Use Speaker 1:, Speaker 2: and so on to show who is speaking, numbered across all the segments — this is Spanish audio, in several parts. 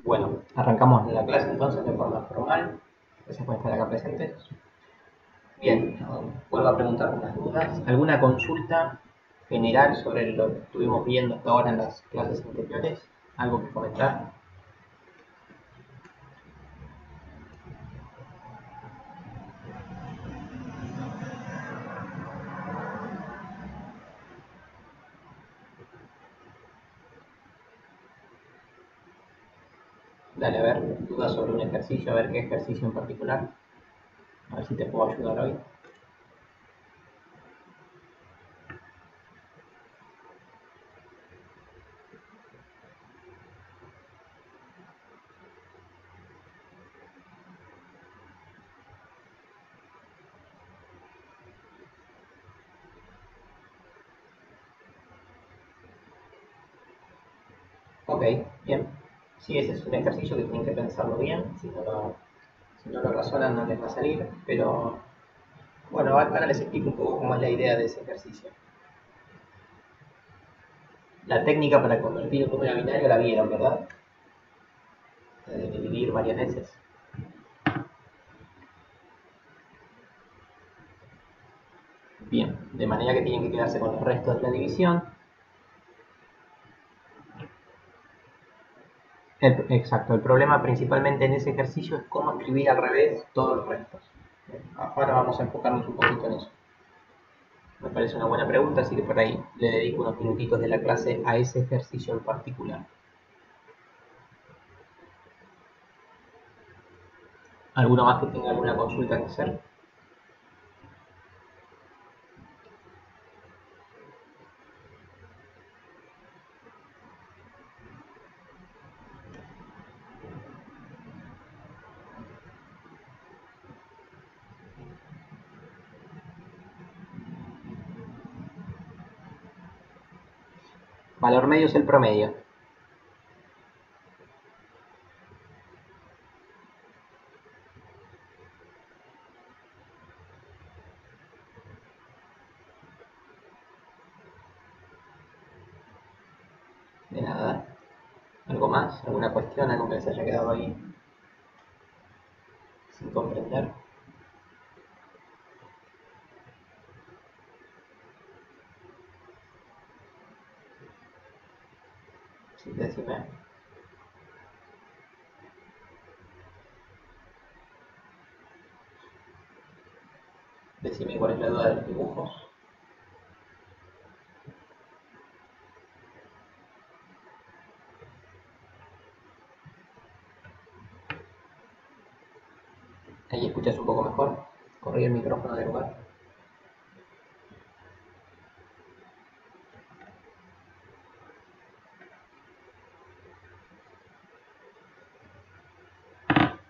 Speaker 1: Bueno, arrancamos la clase entonces de forma formal. Gracias por estar acá presentes. Bien, vuelvo a preguntar unas dudas. ¿Alguna consulta general sobre lo que estuvimos viendo hasta ahora en las clases anteriores? ¿Algo que comentar? Dale, a ver, dudas sobre un ejercicio, a ver qué ejercicio en particular. A ver si te puedo ayudar hoy. Ok, bien. Sí, ese es un ejercicio que tienen que pensarlo bien. Si no lo razonan no les va a salir, pero bueno, ahora les explico un poco cómo es la idea de ese ejercicio. La técnica para convertir un número a binario la vieron, ¿verdad? De dividir varias veces. Bien, de manera que tienen que quedarse con los restos de la división. Exacto, el problema principalmente en ese ejercicio es cómo escribir al revés todos los restos. Ahora vamos a enfocarnos un poquito en eso. Me parece una buena pregunta, así que por ahí le dedico unos minutitos de la clase a ese ejercicio en particular. ¿Alguno más que tenga alguna consulta que hacer? Valor medio es el promedio. De nada. ¿Algo más? ¿Alguna cuestión? ¿Algo que les haya quedado ahí sin comprender? Sí, decime. Decime cuál es la duda de los dibujos. Ahí escuchas un poco mejor. Corrí el micrófono del lugar.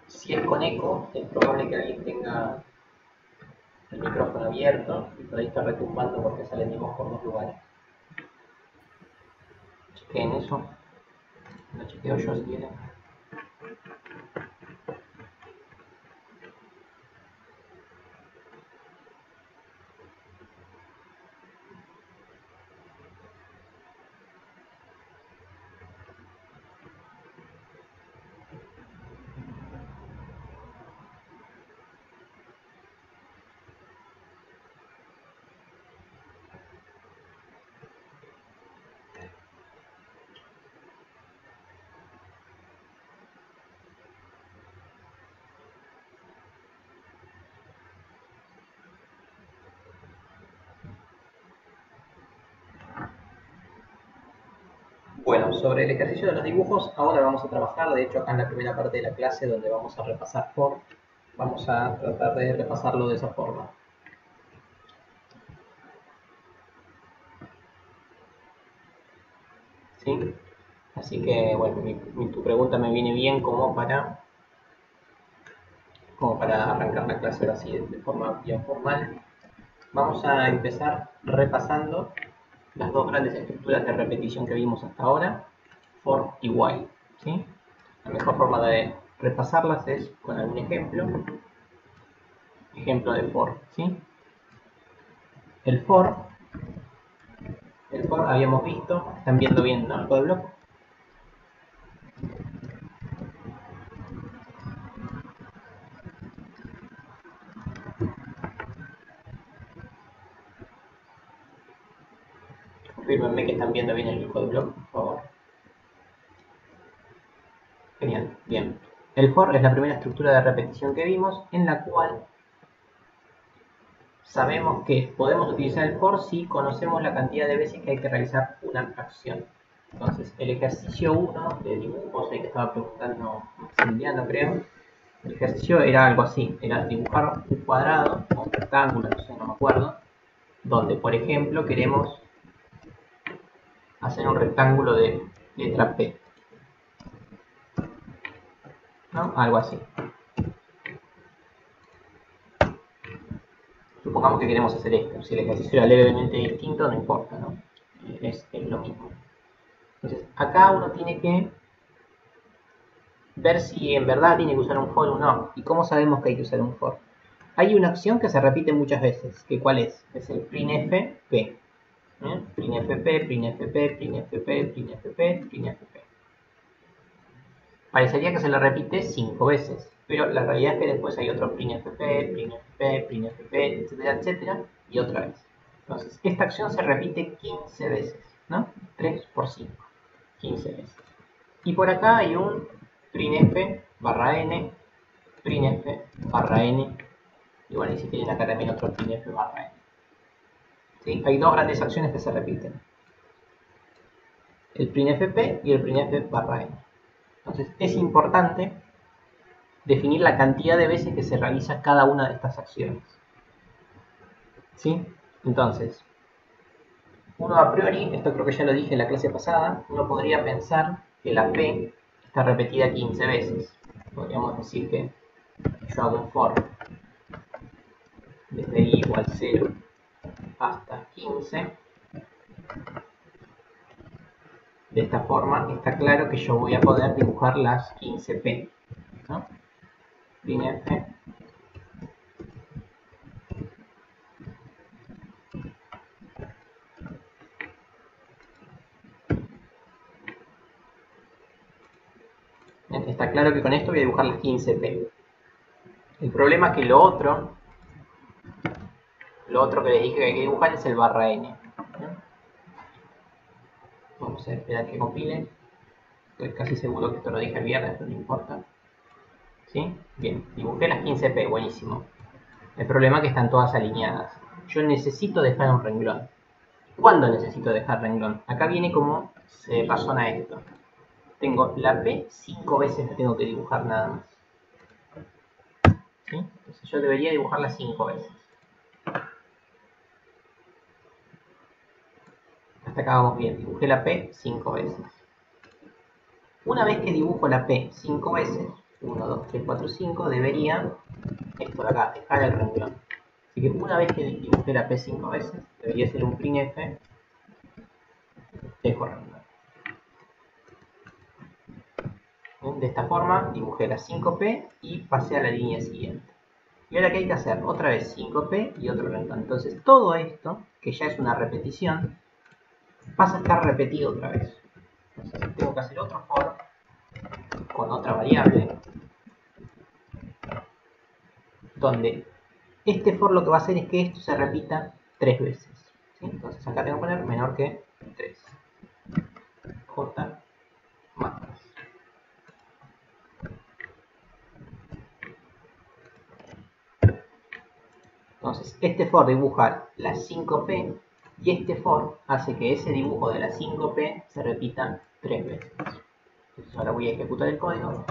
Speaker 1: Si es con eco, es probable que alguien tenga el micrófono abierto y por ahí está retumbando porque salen mi voz por dos lugares. Chequeen eso. Lo chequeo yo si quieren. Bueno, sobre el ejercicio de los dibujos, ahora vamos a trabajar, de hecho acá en la primera parte de la clase donde vamos a repasar for, vamos a tratar de repasarlo de esa forma. ¿Sí? Así que, bueno, tu pregunta me viene bien como para arrancar la clase ahora sí de forma bien formal. Vamos a empezar repasando las dos grandes estructuras de repetición que vimos hasta ahora, for y while. ¿Sí? La mejor forma de repasarlas es con algún ejemplo de for. ¿Sí? El for habíamos visto, están viendo bien, ¿no? El code block. Confírmenme que están viendo bien el código, por favor. Genial, bien. El for es la primera estructura de repetición que vimos, en la cual sabemos que podemos utilizar el for si conocemos la cantidad de veces que hay que realizar una acción. Entonces, el ejercicio 1 de dibujos, ahí que estaba preguntando Maximiliano, creo, el ejercicio era algo así, era dibujar un cuadrado o un rectángulo, no sé, no me acuerdo, donde, por ejemplo, queremos hacer un rectángulo de letra P, ¿no? Algo así. Supongamos que queremos hacer esto. Si el ejercicio era levemente distinto, no importa, ¿no? Es lo mismo. Entonces, acá uno tiene que ver si en verdad tiene que usar un for o no. ¿Y cómo sabemos que hay que usar un for? Hay una acción que se repite muchas veces. ¿Que cuál es? Es el printf p. Printf p, printf p, printf p, printf p, printf p. Parecería que se lo repite 5 veces, pero la realidad es que después hay otro printf p, printf p, printf p, etcétera, etcétera, y otra vez. Entonces, esta acción se repite 15 veces, ¿no? 3 por 5, 15 veces. Y por acá hay un printf barra n, printf barra n, y bueno, y si tienen acá también otro printf barra n. ¿Sí? Hay dos grandes acciones que se repiten. El printf p y el printf barra n. Entonces, es importante definir la cantidad de veces que se realiza cada una de estas acciones. ¿Sí? Entonces, uno a priori, esto creo que ya lo dije en la clase pasada, uno podría pensar que la P está repetida 15 veces. Podríamos decir que yo hago un for desde i igual 0 hasta 15. De esta forma está claro que yo voy a poder dibujar las 15P, ¿no? Printf está claro que con esto voy a dibujar las 15P. El problema es que lo otro que les dije que hay que dibujar es el barra n. Vamos a esperar que compile. Estoy casi seguro que esto lo dije el viernes, pero no importa. ¿Sí? Bien, dibujé las 15P, buenísimo. El problema es que están todas alineadas. Yo necesito dejar un renglón. ¿Cuándo necesito dejar renglón? Acá viene como se razona esto. Tengo la P 5 veces, la tengo que dibujar nada más. ¿Sí? Entonces yo debería dibujarla 5 veces. Hasta acá vamos bien. Dibujé la P 5 veces. Una vez que dibujo la P 5 veces, 1, 2, 3, 4, 5, debería, esto de acá, dejar el renglón. Así que una vez que dibujé la P 5 veces, debería ser un printf, dejo renglón. De esta forma dibujé la 5P y pasé a la línea siguiente. Y ahora, ¿qué hay que hacer? Otra vez 5P y otro renglón. Entonces todo esto, que ya es una repetición, pasa a estar repetido otra vez. Entonces tengo que hacer otro for con otra variable, donde este for lo que va a hacer es que esto se repita 3 veces. ¿Sí? Entonces acá tengo que poner menor que 3. J más. Entonces, este for dibuja la 5P y este for hace que ese dibujo de la 5P se repita 3 veces. Entonces, ahora voy a ejecutar el código.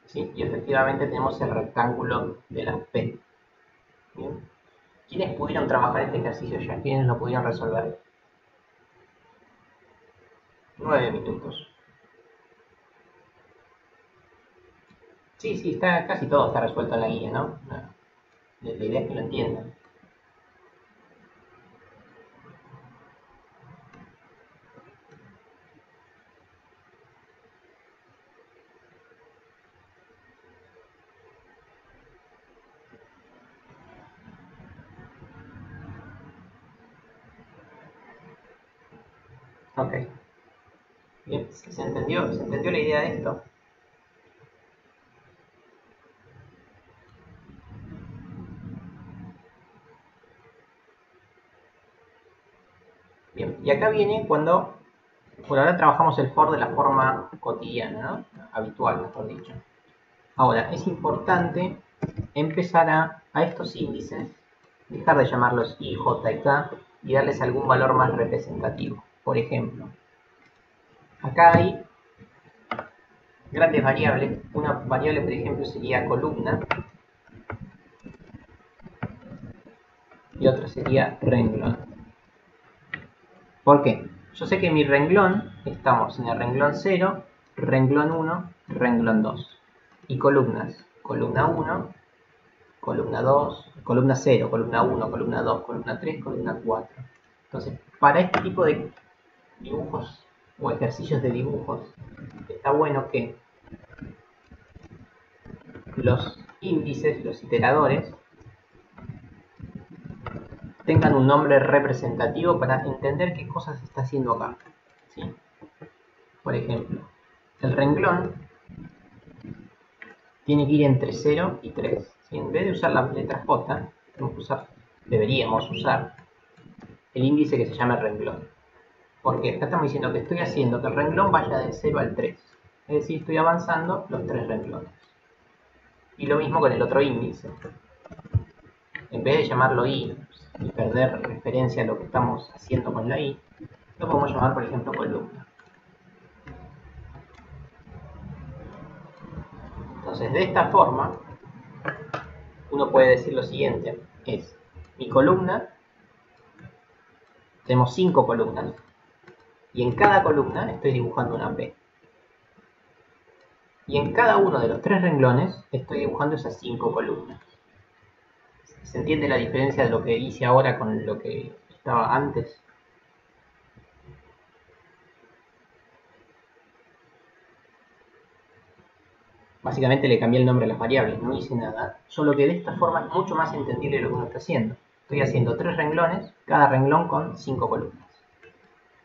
Speaker 1: ¿Sí? Y efectivamente tenemos el rectángulo de la P. ¿Bien? ¿Quiénes pudieron trabajar este ejercicio ya? ¿Quiénes lo pudieron resolver? 9 minutos. Sí, sí, está, casi todo está resuelto en la guía, ¿no? La idea es que lo entiendan. Ok. Bien, ¿se entendió la idea de esto? Y acá viene cuando, por ahora trabajamos el for de la forma cotidiana, ¿no? Habitual, mejor dicho. Ahora, es importante empezar a estos índices, dejar de llamarlos i, j y k y darles algún valor más representativo. Por ejemplo, acá hay grandes variables. Una variable, por ejemplo, sería columna y otra sería renglón. ¿Por qué? Yo sé que mi renglón, estamos en el renglón 0, renglón 1, renglón 2. Y columnas, columna 1, columna 2, columna 0, columna 1, columna 2, columna 3, columna 4. Entonces, para este tipo de dibujos o ejercicios de dibujos, está bueno que los índices, los iteradores, tengan un nombre representativo para entender qué cosas se está haciendo acá, ¿sí? Por ejemplo, el renglón tiene que ir entre 0 y 3. ¿Sí? En vez de usar la letra J, deberíamos usar el índice que se llama renglón. Porque acá estamos diciendo que estoy haciendo que el renglón vaya de 0 al 3. Es decir, estoy avanzando los 3 renglones. Y lo mismo con el otro índice. En vez de llamarlo i y perder referencia a lo que estamos haciendo con la i, lo podemos llamar, por ejemplo, columna. Entonces, de esta forma, uno puede decir lo siguiente, es mi columna, tenemos 5 columnas, y en cada columna estoy dibujando una P. Y en cada uno de los 3 renglones estoy dibujando esas 5 columnas. ¿Se entiende la diferencia de lo que hice ahora con lo que estaba antes? Básicamente le cambié el nombre a las variables, no hice nada, solo que de esta forma es mucho más entendible lo que uno está haciendo. Estoy haciendo 3 renglones, cada renglón con 5 columnas.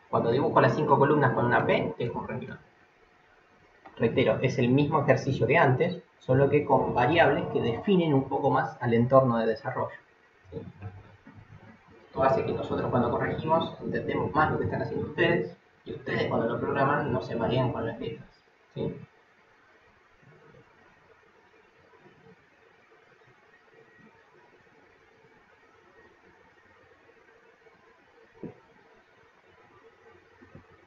Speaker 1: Cuando dibujo las 5 columnas con una P, es un renglón. Reitero, es el mismo ejercicio que antes, solo que con variables que definen un poco más al entorno de desarrollo. ¿Sí? Esto hace que nosotros cuando corregimos entendemos más lo que están haciendo ustedes, y ustedes cuando lo programan no se marean con las letras. ¿Sí?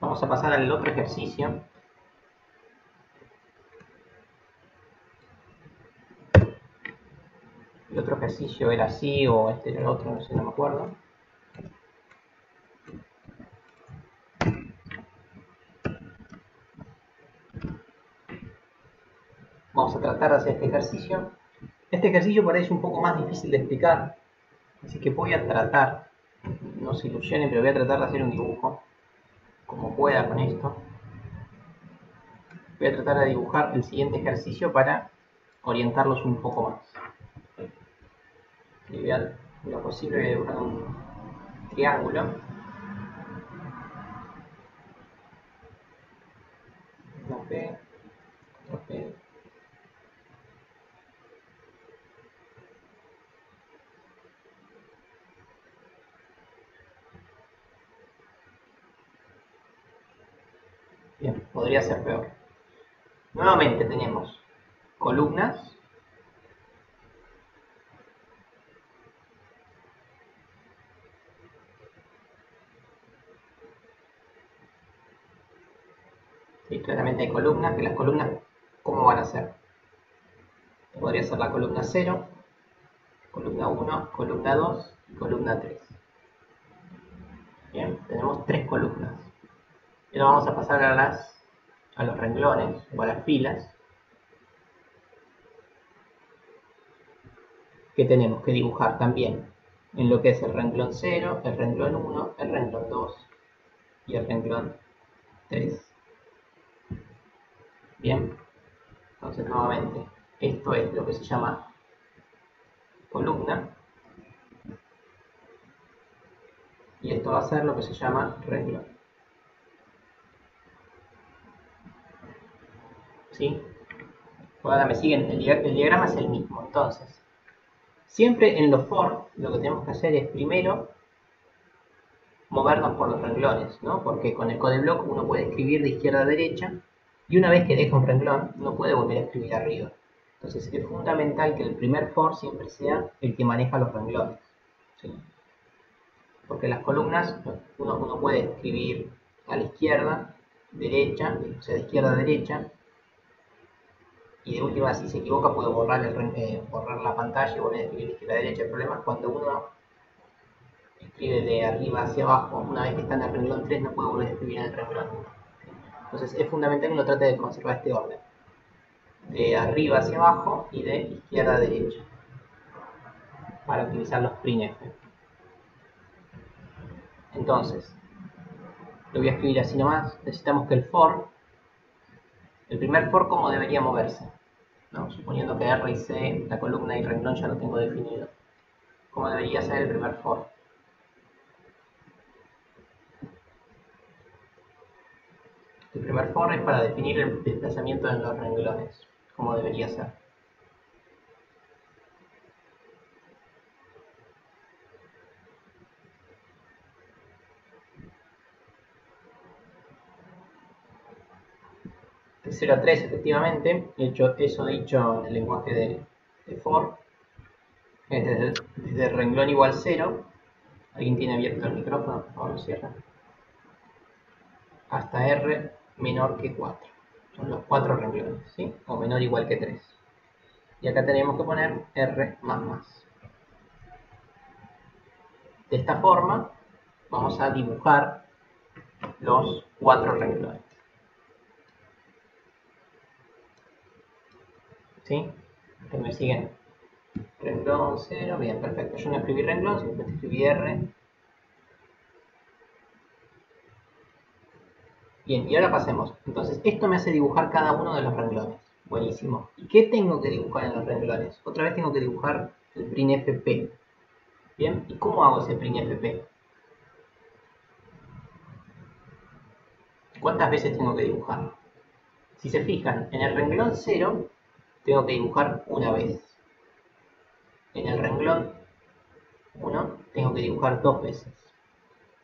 Speaker 1: Vamos a pasar al otro ejercicio. El otro ejercicio era así, o este era el otro, no sé, no me acuerdo. Vamos a tratar de hacer este ejercicio. Este ejercicio por ahí es un poco más difícil de explicar, así que voy a tratar, no se ilusionen, pero voy a tratar de hacer un dibujo como pueda con esto. Voy a tratar de dibujar el siguiente ejercicio para orientarlos un poco más. Y lo posible voy a dibujar un triángulo. Una P, otra P. Bien, podría ser peor. Nuevamente tenemos columnas. Sí, claramente hay columnas, que las columnas, ¿cómo van a ser? Podría ser la columna 0, columna 1, columna 2 y columna 3. Bien, tenemos 3 columnas. Y ahora vamos a pasar a los renglones o a las filas que tenemos que dibujar también en lo que es el renglón 0, el renglón 1, el renglón 2 y el renglón 3. Bien, entonces nuevamente, esto es lo que se llama columna y esto va a ser lo que se llama renglón. ¿Sí? Ahora me siguen, el diagrama es el mismo, entonces siempre en los for lo que tenemos que hacer es primero movernos por los renglones, ¿no? Porque con el codeblock uno puede escribir de izquierda a derecha y una vez que deja un renglón no puede volver a escribir arriba. Entonces es fundamental que el primer for siempre sea el que maneja los renglones, ¿sí? Porque las columnas uno puede escribir a la izquierda, derecha, o sea, de izquierda a derecha, y de última, si se equivoca, puede borrar la pantalla y volver a escribir de izquierda a derecha. El problema es cuando uno escribe de arriba hacia abajo, una vez que está en el renglón 3 no puede volver a escribir en el renglón 1. Entonces es fundamental que uno trate de conservar este orden, de arriba hacia abajo y de izquierda a derecha, para utilizar los printf. Entonces, lo voy a escribir así nomás. Necesitamos que el primer for, ¿cómo debería moverse? ¿No? Suponiendo que R y C, la columna y el renglón ya lo tengo definido. ¿Cómo debería ser el primer for? El primer for es para definir el desplazamiento en los renglones. ¿Cómo debería ser? De 0 a 3, efectivamente. Hecho eso dicho en el lenguaje de for. Es desde el renglón igual 0. ¿Alguien tiene abierto el micrófono? Por favor, lo cierra. Hasta R menor que 4. Son los 4 renglones, ¿sí? O menor o igual que 3. Y acá tenemos que poner R más. De esta forma vamos a dibujar los 4 renglones. ¿Sí? Que me siguen. Renglón 0, bien, perfecto. Yo no escribí renglón, simplemente escribí R. Bien, y ahora pasemos. Entonces, esto me hace dibujar cada uno de los renglones. Buenísimo. ¿Y qué tengo que dibujar en los renglones? Otra vez tengo que dibujar el printf p. Bien, ¿y cómo hago ese printf p? ¿Cuántas veces tengo que dibujar? Si se fijan, en el renglón 0 tengo que dibujar una vez. En el renglón 1 tengo que dibujar 2 veces.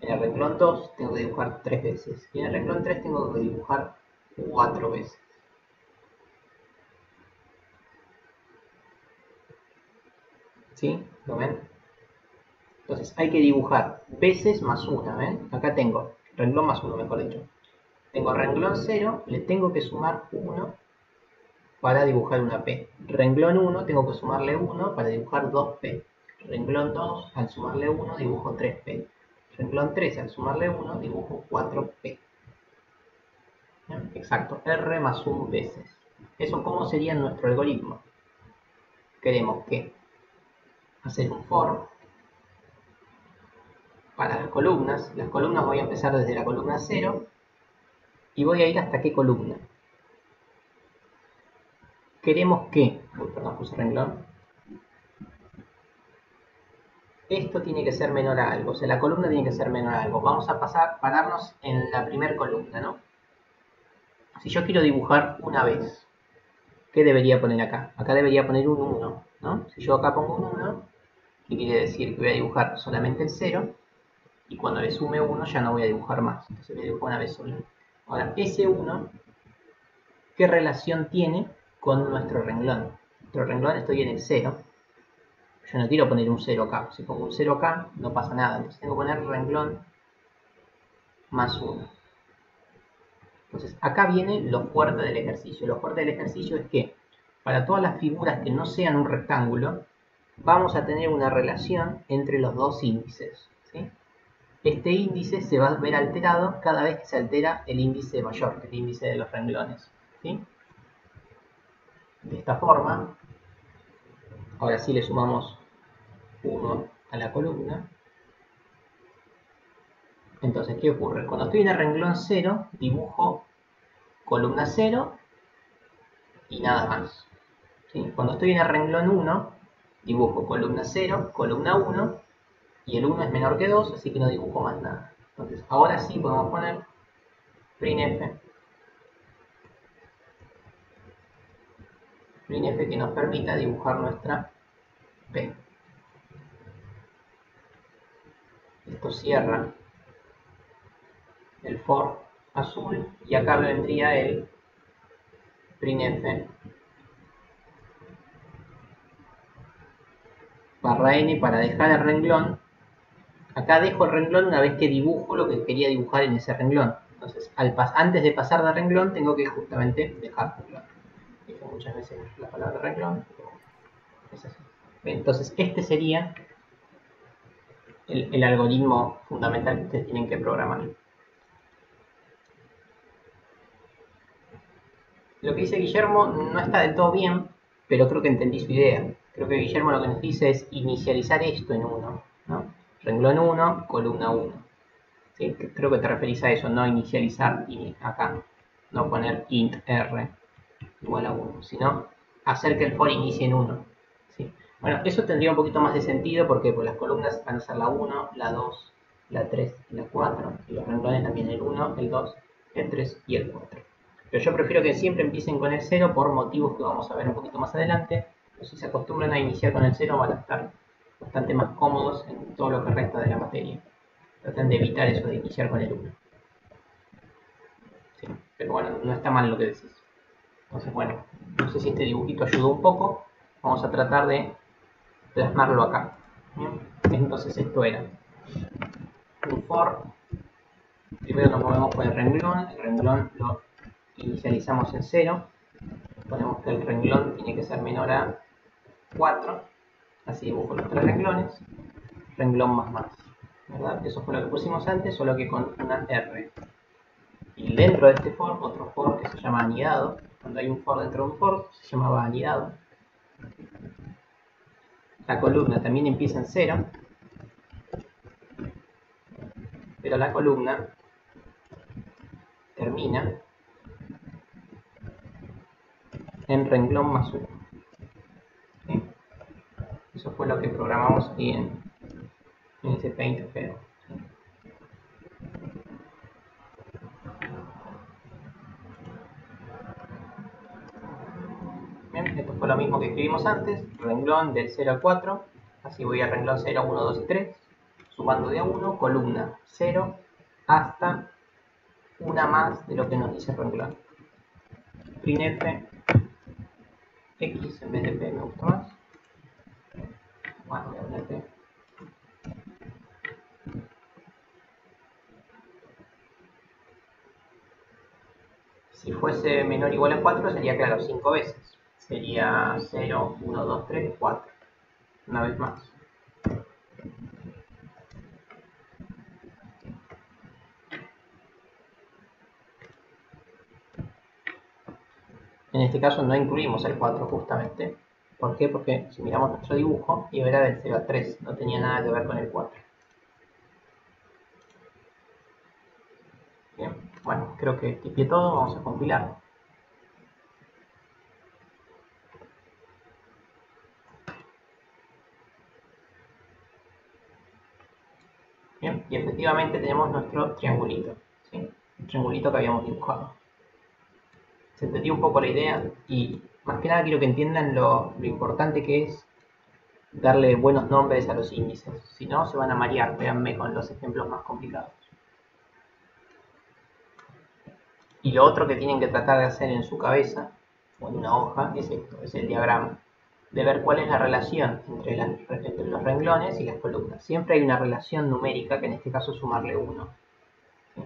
Speaker 1: En el renglón 2 tengo que dibujar 3 veces. Y en el renglón 3 tengo que dibujar 4 veces. ¿Sí? ¿Lo ven? Entonces hay que dibujar veces más 1. ¿Ven? Acá tengo renglón más 1, mejor dicho. Tengo renglón 0, le tengo que sumar 1 para dibujar una P. Renglón 1 tengo que sumarle 1 para dibujar 2P. Renglón 2, al sumarle 1 dibujo 3P. Renglón 3, al sumarle 1 dibujo 4P. ¿Bien? Exacto, R más 1 veces. ¿Eso cómo sería nuestro algoritmo? Queremos que hacer un for para las columnas. Las columnas voy a empezar desde la columna 0 y voy a ir hasta qué columna. Queremos que, perdón, puse renglón. Esto tiene que ser menor a algo, o sea, la columna tiene que ser menor a algo. Vamos a pararnos en la primera columna, ¿no? Si yo quiero dibujar una vez, ¿qué debería poner acá? Acá debería poner un 1, ¿no? Si yo acá pongo un 1, ¿qué quiere decir? Que voy a dibujar solamente el 0, y cuando le sume 1 ya no voy a dibujar más. Entonces voy a dibujar una vez sola. Ahora, ese 1, ¿qué relación tiene con nuestro renglón? Nuestro renglón estoy en el 0. Yo no quiero poner un 0 acá. Si pongo un 0 acá, no pasa nada. Entonces tengo que poner renglón más 1. Entonces acá viene lo fuerte del ejercicio. Lo fuerte del ejercicio es que para todas las figuras que no sean un rectángulo, vamos a tener una relación entre los dos índices, ¿sí? Este índice se va a ver alterado cada vez que se altera el índice mayor, el índice de los renglones, ¿sí? De esta forma, ahora sí le sumamos 1 a la columna. Entonces, ¿qué ocurre? Cuando estoy en el renglón 0, dibujo columna 0 y nada más. ¿Sí? Cuando estoy en el renglón 1, dibujo columna 0, columna 1, y el 1 es menor que 2, así que no dibujo más nada. Entonces, ahora sí podemos poner printf que nos permita dibujar nuestra P. Esto cierra el for azul, y acá vendría el printf barra n para dejar el renglón. Acá dejo el renglón una vez que dibujo lo que quería dibujar en ese renglón. Entonces, antes de pasar de renglón, tengo que justamente dejar renglón. Dije muchas veces la palabra renglón, pero es así. Entonces, este sería el algoritmo fundamental que ustedes tienen que programar. Lo que dice Guillermo no está del todo bien, pero creo que entendí su idea. Creo que Guillermo lo que nos dice es inicializar esto en 1, ¿no? Renglón 1, columna 1. ¿Sí? Creo que te referís a eso, no inicializar acá, no poner int r igual a 1, sino hacer que el for inicie en 1. ¿Sí? Bueno, eso tendría un poquito más de sentido porque pues, las columnas van a ser la 1, la 2, la 3 y la 4, y los renglones también el 1, el 2, el 3 y el 4. Pero yo prefiero que siempre empiecen con el 0 por motivos que vamos a ver un poquito más adelante. Pero si se acostumbran a iniciar con el 0 van a estar bastante más cómodos en todo lo que resta de la materia. Traten de evitar eso de iniciar con el 1. Sí, pero bueno, no está mal lo que decís. Entonces, bueno, no sé si este dibujito ayudó un poco. Vamos a tratar de plasmarlo acá. ¿Bien? Entonces esto era un for. Primero nos movemos por el renglón lo inicializamos en 0. Ponemos que el renglón tiene que ser menor a 4. Así dibujo los 3 renglones. Renglón más. ¿Verdad? Eso fue lo que pusimos antes, solo que con una R. Y dentro de este for, otro for que se llama anidado. Cuando hay un for dentro de un for, se llamaba anidado. La columna también empieza en 0. Pero la columna termina en renglón más 1. ¿Sí? Eso fue lo que programamos aquí en ese paint feo. Bien, esto fue lo mismo que escribimos antes, renglón del 0 al 4, así voy a renglón 0, 1, 2 y 3, sumando de a 1, columna 0, hasta una más de lo que nos dice el renglón. Printf x en vez de p me gusta más. Bueno, voy a poner p. Si fuese menor o igual a 4 sería, claro, 5 veces. Sería 0, 1, 2, 3, 4. Una vez más. En este caso no incluimos el 4 justamente. ¿Por qué? Porque si miramos nuestro dibujo, iba era del 0 a 3, no tenía nada que ver con el 4. Bien, bueno, creo que tipié todo, vamos a compilar. Bien, y efectivamente tenemos nuestro triangulito, ¿sí? El triangulito que habíamos dibujado. Se entendió un poco la idea y más que nada quiero que entiendan lo importante que es darle buenos nombres a los índices. Si no, se van a marear, véanme con los ejemplos más complicados. Y lo otro que tienen que tratar de hacer en su cabeza, o en una hoja, es esto, es el diagrama. De ver cuál es la relación entre los renglones y las columnas. Siempre hay una relación numérica, que en este caso es sumarle 1. ¿Sí?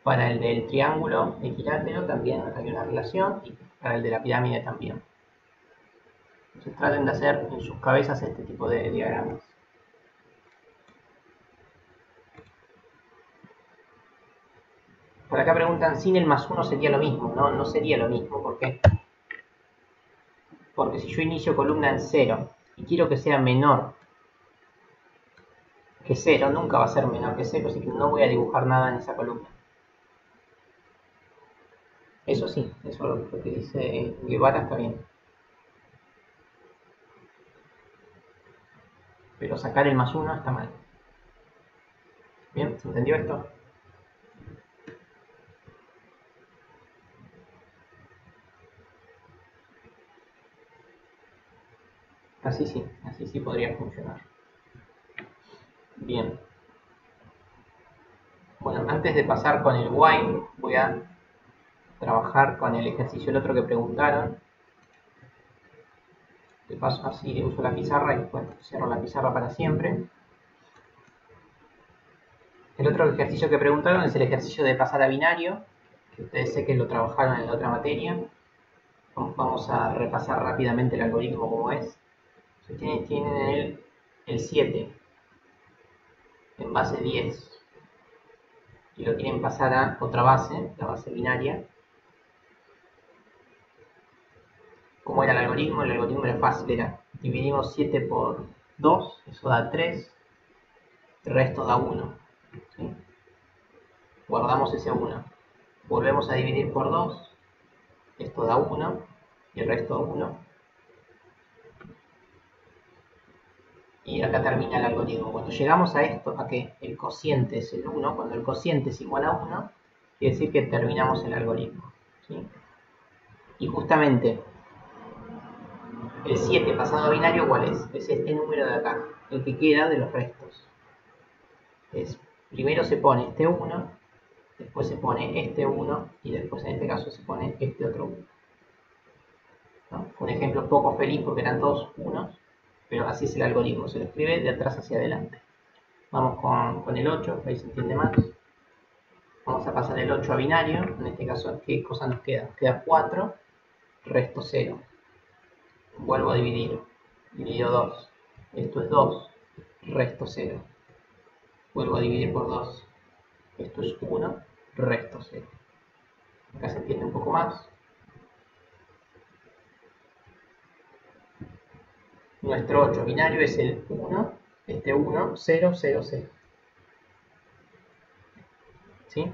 Speaker 1: Para el del triángulo equilátero también hay una relación, y para el de la pirámide también. Entonces traten de hacer en sus cabezas este tipo de diagramas. Por acá preguntan, sin el más 1 sería lo mismo. No, no sería lo mismo. ¿Por qué? Porque si yo inicio columna en 0 y quiero que sea menor que 0, nunca va a ser menor que 0, así que no voy a dibujar nada en esa columna. Eso sí, eso lo que dice Guevara está bien. Pero sacar el más 1 está mal. ¿Bien? ¿Se entendió esto? Así sí podría funcionar. Bien. Bueno, antes Antes de pasar con el while, voy a trabajar con el ejercicio el otro que preguntaron. Le paso así, uso la pizarra y después cierro la pizarra para siempre. El otro ejercicio que preguntaron es el ejercicio de pasar a binario, que ustedes sé que lo trabajaron en la otra materia. Vamos a repasar rápidamente el algoritmo como es. Tienen el 7 en base 10 y lo quieren pasar a otra base, la base binaria. ¿Cómo era el algoritmo? El algoritmo era fácil, dividimos 7 por 2, eso da 3, el resto da 1. ¿Sí? Guardamos ese 1. Volvemos a dividir por 2, esto da 1 y el resto da 1. Y acá termina el algoritmo. Cuando llegamos a esto, a que el cociente es el 1, cuando el cociente es igual a 1, quiere decir que terminamos el algoritmo. ¿Sí? Y justamente el 7 pasado a binario, ¿cuál es? Es este número de acá, el que queda de los restos. Primero se pone este 1, después se pone este 1 y después en este caso se pone este otro 1. ¿No? Fue un ejemplo poco feliz porque eran todos unos, pero así es el algoritmo, se lo escribe de atrás hacia adelante. Vamos con el 8, ahí se entiende más. Vamos a pasar el 8 a binario, en este caso, ¿qué cosa nos queda? Nos queda 4, resto 0. Vuelvo a dividir, divido 2, esto es 2, resto 0. Vuelvo a dividir por 2, esto es 1, resto 0. Acá se entiende un poco más. Nuestro 8 binario es el 1, este 1, 0, 0, 0. ¿Sí?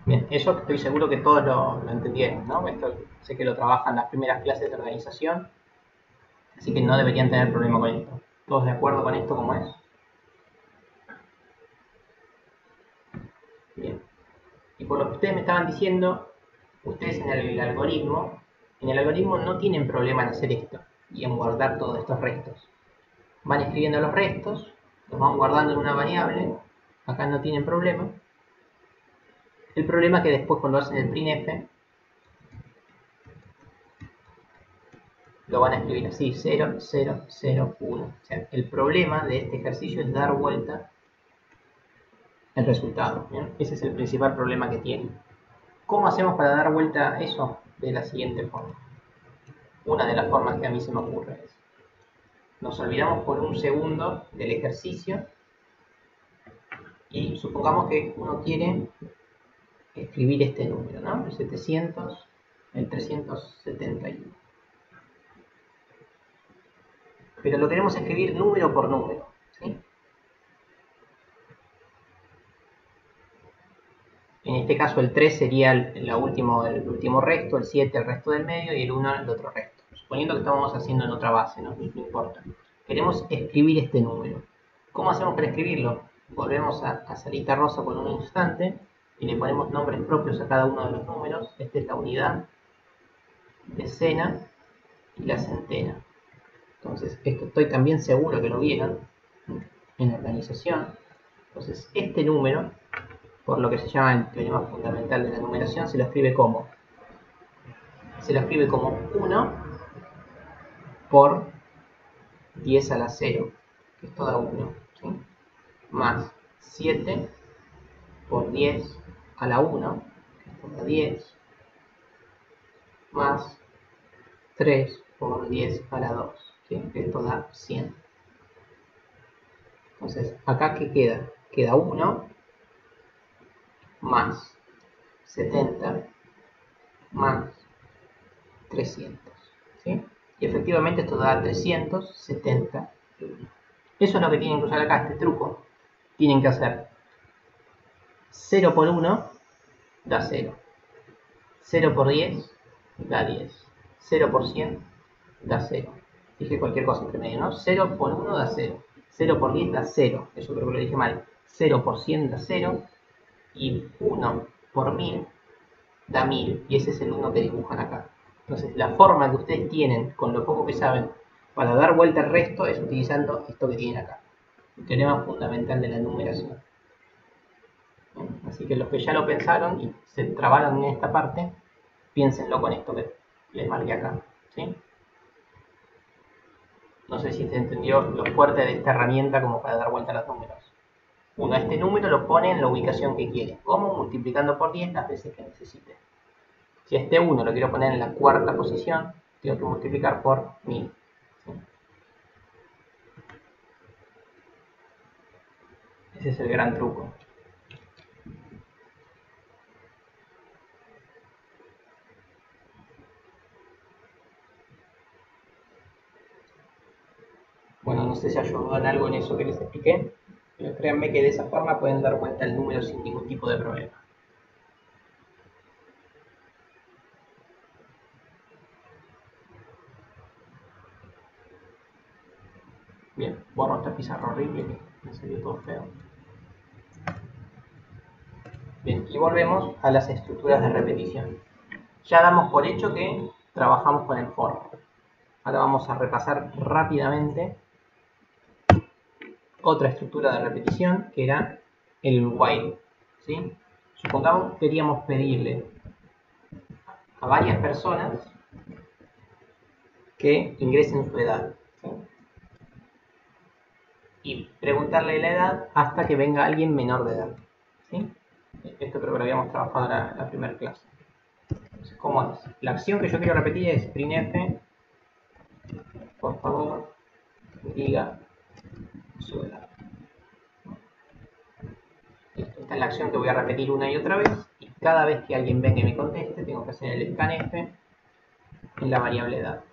Speaker 1: Bien, eso estoy seguro que todos lo entendieron, ¿no? Esto sé que lo trabajan las primeras clases de organización, así que no deberían tener problema con esto. ¿Todos de acuerdo con esto como es? Bien. Y por lo que ustedes me estaban diciendo, ustedes en el algoritmo no tienen problema en hacer esto y en guardar todos estos restos. Van escribiendo los restos, los van guardando en una variable, acá no tienen problema. El problema es que después cuando hacen el printf lo van a escribir así, 0, 0, 0, 1. O sea, el problema de este ejercicio es dar vuelta el resultado. ¿Bien? Ese es el principal problema que tienen. ¿Cómo hacemos para dar vuelta a eso? De la siguiente forma. Una de las formas que a mí se me ocurre es, nos olvidamos por un segundo del ejercicio y supongamos que uno quiere escribir este número, ¿no? El 700, el 371. Pero lo queremos escribir número por número, ¿sí? En este caso el 3 sería el último resto, el 7 el resto del medio y el 1 el otro resto. Suponiendo que estamos haciendo en otra base, no importa. Queremos escribir este número. ¿Cómo hacemos para escribirlo? Volvemos a salita rosa por un instante y le ponemos nombres propios a cada uno de los números. Esta es la unidad, decena y la centena. Entonces, esto estoy también seguro que lo vieron en organización. Entonces, este número, por lo que se llama el teorema fundamental de la numeración, se lo escribe como 1 por 10 a la 0, que esto da 1, ¿sí? Más 7 por 10 a la 1, que esto da 10, más 3 por 10 a la 2, ¿sí? Que esto da 100. Entonces, acá ¿qué queda? Queda 1 más 70 más 300, ¿sí? Y efectivamente esto da 371. Eso es lo que tienen que usar acá, este truco. Tienen que hacer 0 por 1 da 0. 0 por 10 da 10. 0 por 100 da 0. Dije cualquier cosa entre medio, ¿no? 0 por 1 da 0. 0 por 10 da 0. Eso creo que lo dije mal. 0 por 100 da 0. Y 1 por 1000 da 1000. Y ese es el 1 que dibujan acá. Entonces, la forma que ustedes tienen, con lo poco que saben, para dar vuelta al resto es utilizando esto que tienen acá. El teorema fundamental de la numeración. Así que los que ya lo pensaron y se trabaron en esta parte, piénsenlo con esto que les marqué acá. ¿Sí? No sé si se entendió lo fuerte de esta herramienta como para dar vuelta a los números. Uno, este número lo pone en la ubicación que quiere. ¿Cómo? Multiplicando por 10 las veces que necesite. Si este 1 lo quiero poner en la cuarta posición, tengo que multiplicar por 1000. ¿Sí? Ese es el gran truco. Bueno, no sé si ayudó en algo en eso que les expliqué, pero créanme que de esa forma pueden dar vuelta al número sin ningún tipo de problema. Bien, borro esta pizarra horrible que me salió todo feo. Bien, y volvemos a las estructuras de repetición. Ya damos por hecho que trabajamos con el for. Ahora vamos a repasar rápidamente otra estructura de repetición que era el while. ¿Sí? Supongamos que queríamos pedirle a varias personas que ingresen su edad. ¿Sí? Y preguntarle la edad hasta que venga alguien menor de edad. ¿Sí? Esto creo que lo habíamos trabajado en la primera clase. Entonces, ¿cómo es? La acción que yo quiero repetir es printf, por favor, diga su edad. Esta es la acción que voy a repetir una y otra vez. Y cada vez que alguien venga y me conteste, tengo que hacer el scanf en la variable edad.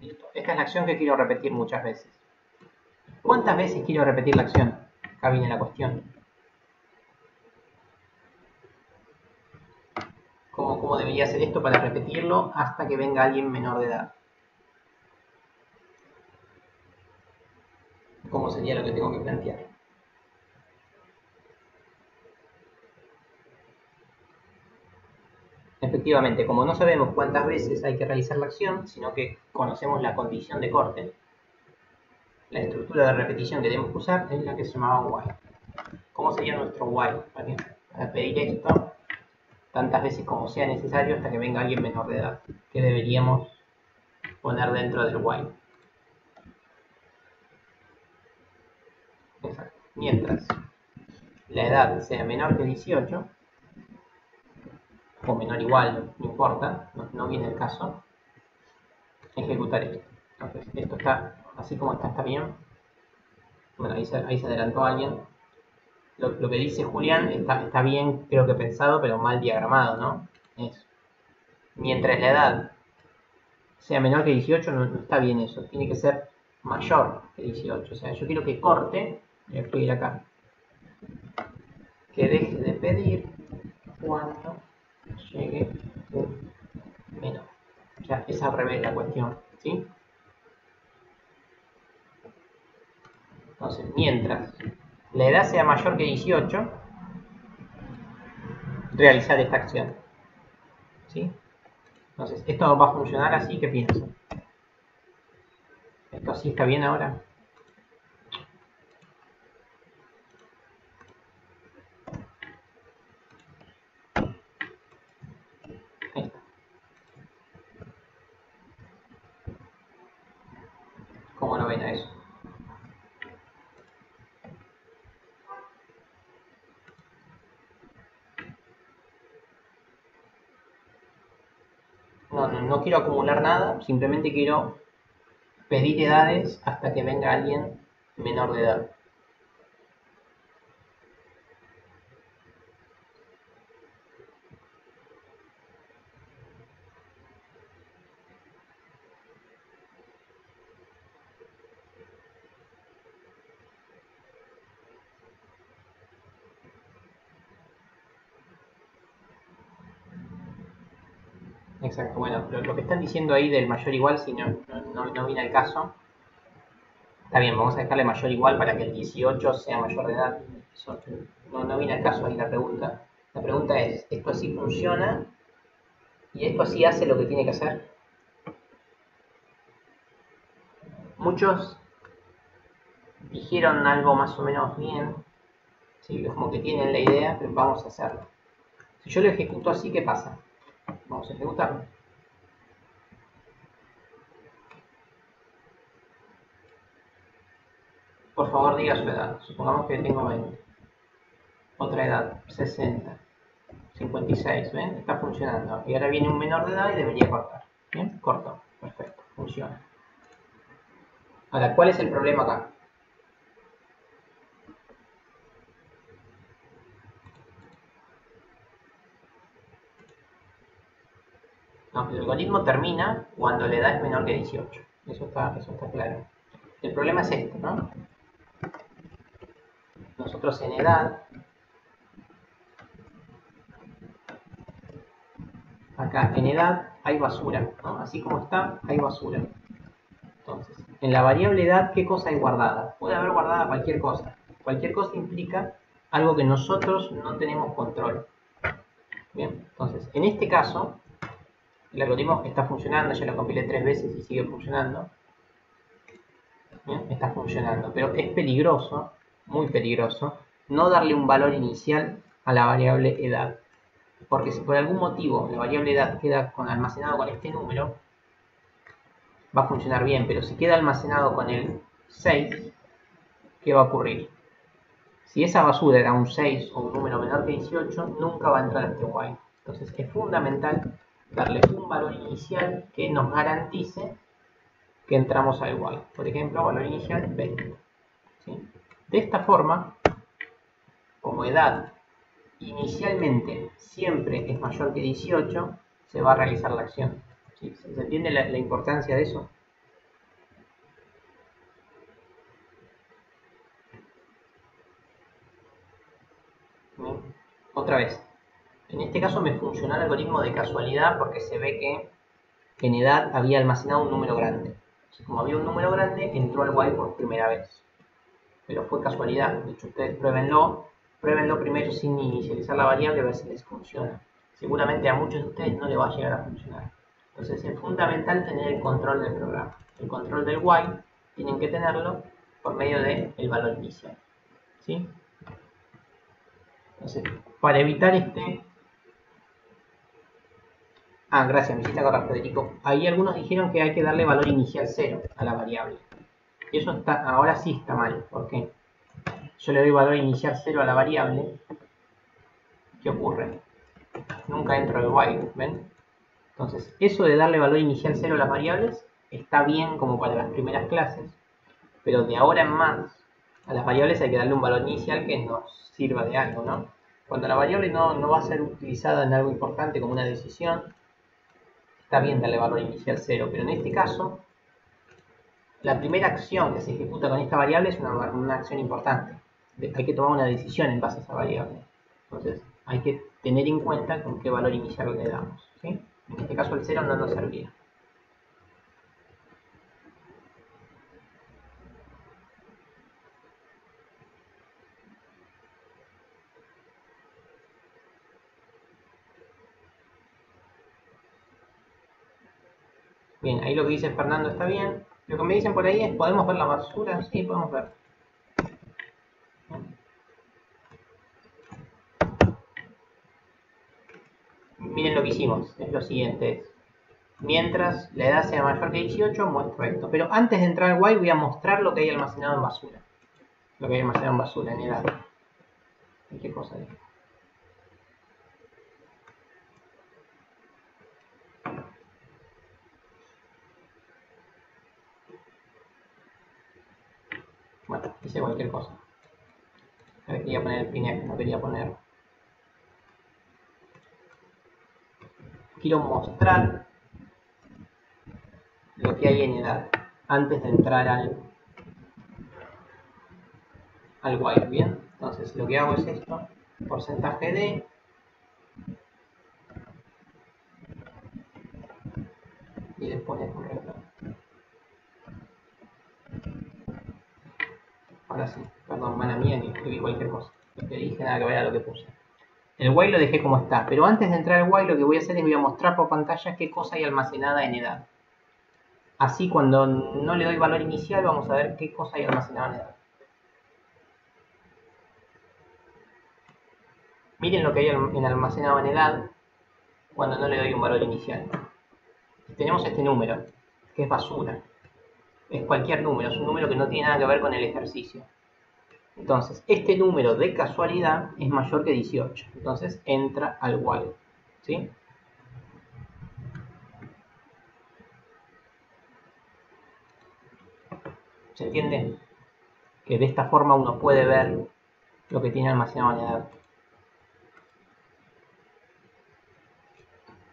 Speaker 1: Listo. Esta es la acción que quiero repetir muchas veces. ¿Cuántas veces quiero repetir la acción? Acá viene la cuestión. ¿Cómo debería hacer esto para repetirlo hasta que venga alguien menor de edad? ¿Cómo sería lo que tengo que plantear? Efectivamente, como no sabemos cuántas veces hay que realizar la acción, sino que conocemos la condición de corte, la estructura de repetición que debemos usar es la que se llamaba while. ¿Cómo sería nuestro while? Para pedir esto tantas veces como sea necesario hasta que venga alguien menor de edad. ¿Qué deberíamos poner dentro del while? Exacto. Mientras la edad sea menor que 18, o menor igual, no importa, no viene el caso, ejecutar esto. Entonces, esto está, así como está bien. Bueno, ahí se adelantó alguien. Lo que dice Julián está bien, creo que pensado, pero mal diagramado, ¿no? Es, mientras la edad sea menor que 18, no está bien eso. Tiene que ser mayor que 18. O sea, yo quiero que corte, voy a escribir acá, que deje de pedir cuando llegue un menor. O sea, es al revés la cuestión, ¿sí? Entonces, mientras la edad sea mayor que 18, realizar esta acción, ¿sí? Entonces, esto va a funcionar así, ¿qué pienso? ¿Esto sí está bien ahora? Ahí está. ¿Cómo lo ven a eso? No quiero acumular nada, simplemente quiero pedir edades hasta que venga alguien menor de edad. Exacto, bueno, lo que están diciendo ahí del mayor igual, si no viene al caso, está bien, vamos a dejarle mayor igual para que el 18 sea mayor de edad. No viene al caso ahí la pregunta. La pregunta es, ¿esto sí funciona? ¿Y esto sí hace lo que tiene que hacer? Muchos dijeron algo más o menos bien, ¿sí? Como que tienen la idea, pero vamos a hacerlo. Si yo lo ejecuto así, ¿qué pasa? Vamos a ejecutarlo. Por favor, diga su edad. Supongamos que tengo 20. Otra edad, 60. 56, ¿ven? Está funcionando. Y ahora viene un menor de edad y debería cortar. ¿Bien? Cortó. Perfecto. Funciona. Ahora, ¿cuál es el problema acá? No, el algoritmo termina cuando la edad es menor que 18. Eso está claro. El problema es este, ¿no? Nosotros en edad, acá en edad hay basura, ¿no? Así como está, hay basura. Entonces, en la variable edad, ¿qué cosa hay guardada? Puede haber guardada cualquier cosa. Cualquier cosa implica algo que nosotros no tenemos control. Bien, entonces, en este caso, el algoritmo está funcionando, ya lo compilé 3 veces y sigue funcionando. Bien, está funcionando, pero es peligroso, muy peligroso, no darle un valor inicial a la variable edad. Porque si por algún motivo la variable edad queda almacenado con este número, va a funcionar bien, pero si queda almacenado con el 6, ¿qué va a ocurrir? Si esa basura era un 6 o un número menor que 18, nunca va a entrar a este while. Entonces es fundamental darle un valor inicial que nos garantice que entramos al while. Por ejemplo, valor inicial 20. ¿Sí? De esta forma, como edad inicialmente siempre es mayor que 18, se va a realizar la acción. ¿Sí? ¿Se entiende la importancia de eso? ¿Sí? Otra vez, en este caso me funcionó el algoritmo de casualidad porque se ve que en edad había almacenado un número grande. Así como había un número grande, entró al while por primera vez. Pero fue casualidad. De hecho, ustedes pruébenlo primero sin inicializar la variable a ver si les funciona. Seguramente a muchos de ustedes no le va a llegar a funcionar. Entonces es fundamental tener el control del programa. El control del while tienen que tenerlo por medio del valor inicial. ¿Sí? Entonces, para evitar gracias, me hiciste acordar, Federico. Ahí algunos dijeron que hay que darle valor inicial 0 a la variable. Y eso ahora sí está mal. ¿Por qué? Yo le doy valor inicial 0 a la variable. ¿Qué ocurre? Nunca entro al while, ¿ven? Entonces, eso de darle valor inicial 0 a las variables está bien como para las primeras clases, pero de ahora en más, a las variables hay que darle un valor inicial que nos sirva de algo, ¿no? Cuando la variable no va a ser utilizada en algo importante como una decisión, está bien darle valor inicial 0, pero en este caso, la primera acción que se ejecuta con esta variable es una acción importante. Hay que tomar una decisión en base a esa variable. Entonces, hay que tener en cuenta con qué valor inicial le damos, ¿sí? En este caso el 0 no nos servía. Bien, ahí lo que dice Fernando está bien. Lo que me dicen por ahí es, ¿podemos ver la basura? Sí, podemos ver. Miren lo que hicimos, es lo siguiente. Mientras la edad sea mayor que 18, muestro esto. Pero antes de entrar al while voy a mostrar lo que hay almacenado en basura. Lo que hay almacenado en basura, en edad. ¿Qué cosa es? Bueno, hice cualquier cosa. Quería poner el printf, no quería poner. Quiero mostrar lo que hay en edad antes de entrar al while, ¿bien? Entonces lo que hago es esto, porcentaje de y después es correcto. Ahora sí, perdón, mala mía que escribí cualquier cosa. Lo que dije nada que ver a lo que puse. El while lo dejé como está, pero antes de entrar al while lo que voy a hacer es voy a mostrar por pantalla qué cosa hay almacenada en edad. Así cuando no le doy valor inicial vamos a ver qué cosa hay almacenado en edad. Miren lo que hay almacenado en edad cuando no le doy un valor inicial. Tenemos este número, que es basura. Es cualquier número, es un número que no tiene nada que ver con el ejercicio. Entonces, este número de casualidad es mayor que 18. Entonces, entra al while. ¿Sí? ¿Se entiende? Que de esta forma uno puede ver lo que tiene almacenado en edad.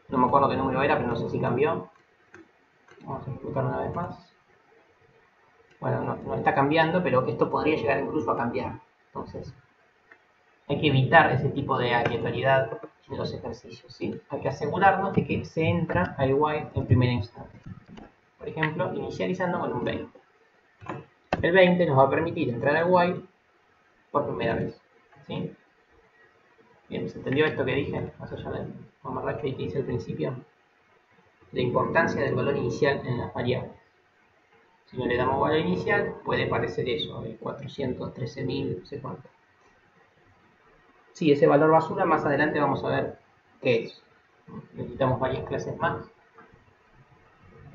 Speaker 1: No me acuerdo qué número era, pero no sé si cambió. Vamos a ejecutarlo una vez más. Bueno, no está cambiando, pero esto podría llegar incluso a cambiar. Entonces, hay que evitar ese tipo de aleatoriedad en los ejercicios, ¿sí? Hay que asegurarnos de que se entra al while en primera instancia. Por ejemplo, inicializando con un 20. El 20 nos va a permitir entrar al while por primera vez, ¿sí? Bien, ¿se entendió esto que dije? Más allá del mamarracho que hice al principio. La importancia del valor inicial en las variables. Si no le damos valor inicial, puede parecer eso, de 413.000, no sé cuánto. Sí, ese valor basura, más adelante vamos a ver qué es. Necesitamos varias clases más.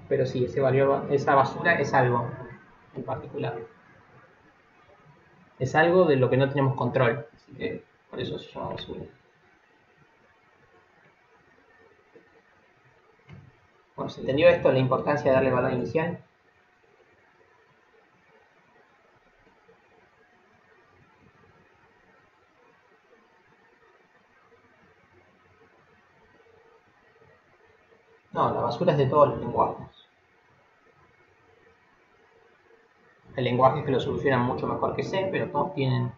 Speaker 1: Pero sí, esa basura es algo en particular. Es algo de lo que no tenemos control. Así que por eso se llama basura. Bueno, ¿se entendió esto? La importancia de darle valor inicial. No, la basura es de todos los lenguajes. Hay lenguajes que lo solucionan mucho mejor que C, pero todos tienen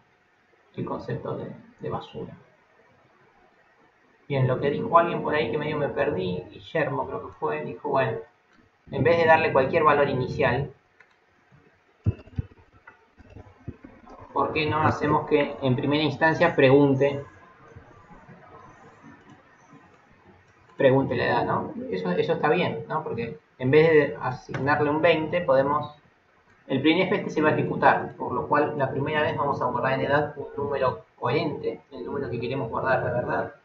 Speaker 1: el concepto de basura. Bien, lo que dijo alguien por ahí que medio me perdí, Guillermo creo que fue, dijo, bueno, en vez de darle cualquier valor inicial, ¿por qué no hacemos que en primera instancia pregunte la edad, ¿no? Eso está bien, ¿no? Porque en vez de asignarle un 20, podemos... El printf este se va a ejecutar, por lo cual la primera vez vamos a guardar en edad un número coherente, el número que queremos guardar de verdad.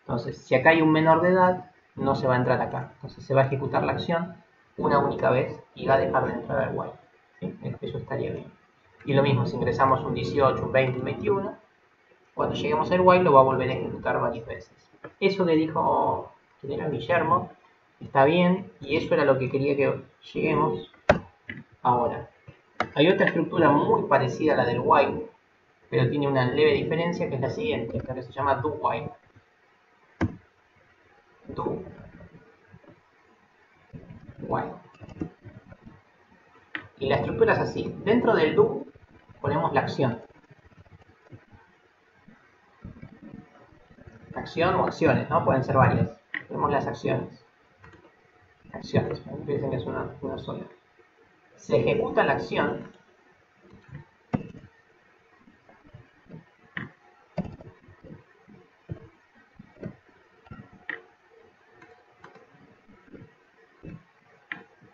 Speaker 1: Entonces, si acá hay un menor de edad, no se va a entrar acá. Entonces se va a ejecutar la acción una única vez y va a dejar de entrar al while. ¿Sí? Eso estaría bien. Y lo mismo, si ingresamos un 18, un 20, un 21, cuando lleguemos al while lo va a volver a ejecutar varias veces. Eso que dijo Guillermo está bien, y eso era lo que quería que lleguemos ahora. Hay otra estructura muy parecida a la del while, pero tiene una leve diferencia, que es la siguiente, la que se llama do while. Do while. Y la estructura es así. Dentro del do ponemos la acción. Acción o acciones, ¿no? Pueden ser varias. Tenemos las acciones. Acciones, me dicen que es una sola. Se ejecuta la acción.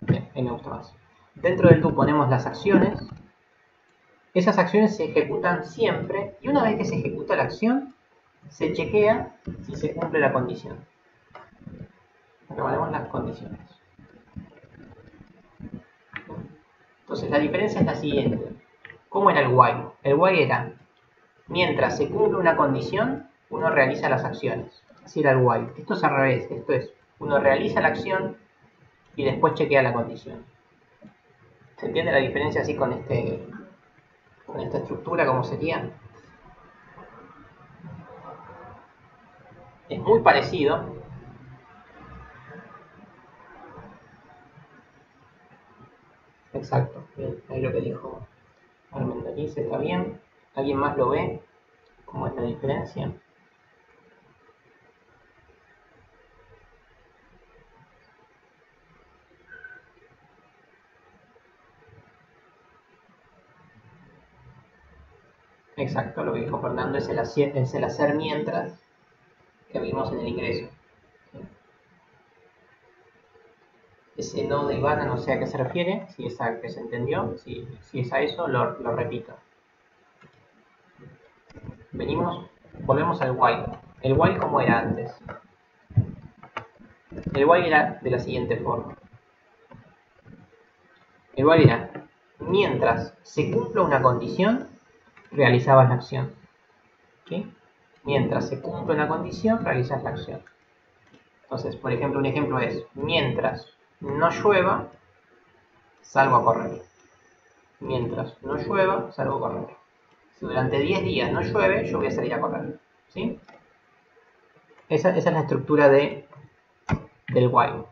Speaker 1: Bien, ahí me gusta más. Dentro del do ponemos las acciones. Esas acciones se ejecutan siempre y una vez que se ejecuta la acción, se chequea si se cumple la condición. Recordemos las condiciones. Entonces la diferencia es la siguiente. ¿Cómo era el while? El while era, mientras se cumple una condición, uno realiza las acciones. Así era el while. Esto es al revés. Esto es, uno realiza la acción y después chequea la condición. ¿Se entiende la diferencia así con esta estructura? ¿Cómo sería? Es muy parecido. Exacto. Bien, ahí lo que dijo Armendariz está bien. ¿Alguien más lo ve? ¿Cómo es la diferencia? Exacto, lo que dijo Fernando es el hacer mientras que vimos en el ingreso. ese no de Ivana no sé a qué se refiere, si es a que se entendió, si es a eso, lo repito. Volvemos al while. El while como era antes. El while era de la siguiente forma. El while era, mientras se cumpla una condición, realizabas la acción. ¿Sí? Mientras se cumple una condición, realizas la acción. Entonces, por ejemplo, un ejemplo es, mientras no llueva, salgo a correr. Mientras no llueva, salgo a correr. Si durante 10 días no llueve, yo voy a salir a correr. ¿Sí? Esa es la estructura del while.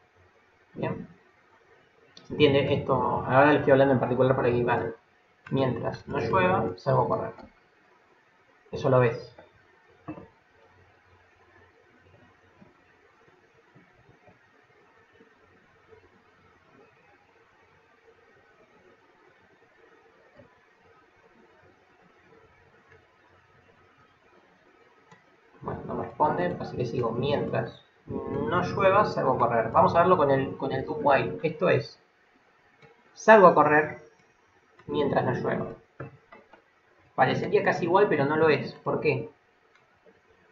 Speaker 1: ¿Bien? ¿Se entiende? Esto, ahora le estoy hablando en particular para Ivana. Mientras no llueva, salgo a correr. Eso lo ves. Bueno, no me responde, así que sigo. Mientras no llueva, salgo a correr. Vamos a verlo con el do while. Esto es, salgo a correr mientras no llueva. Parecería casi igual, pero no lo es. ¿Por qué?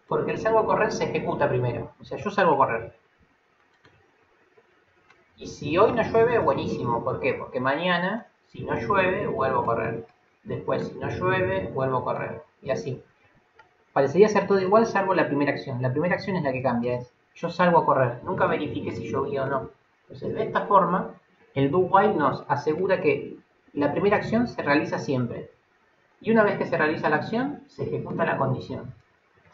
Speaker 1: Porque el salgo a correr se ejecuta primero. O sea, yo salgo a correr. Y si hoy no llueve, buenísimo. ¿Por qué? Porque mañana, si no llueve, vuelvo a correr. Después, si no llueve, vuelvo a correr. Y así. Parecería ser todo igual, salvo la primera acción. La primera acción es la que cambia. Es, yo salgo a correr. Nunca verifique si llovía o no. Entonces, de esta forma, el do while nos asegura que la primera acción se realiza siempre. Y una vez que se realiza la acción, se ejecuta la condición.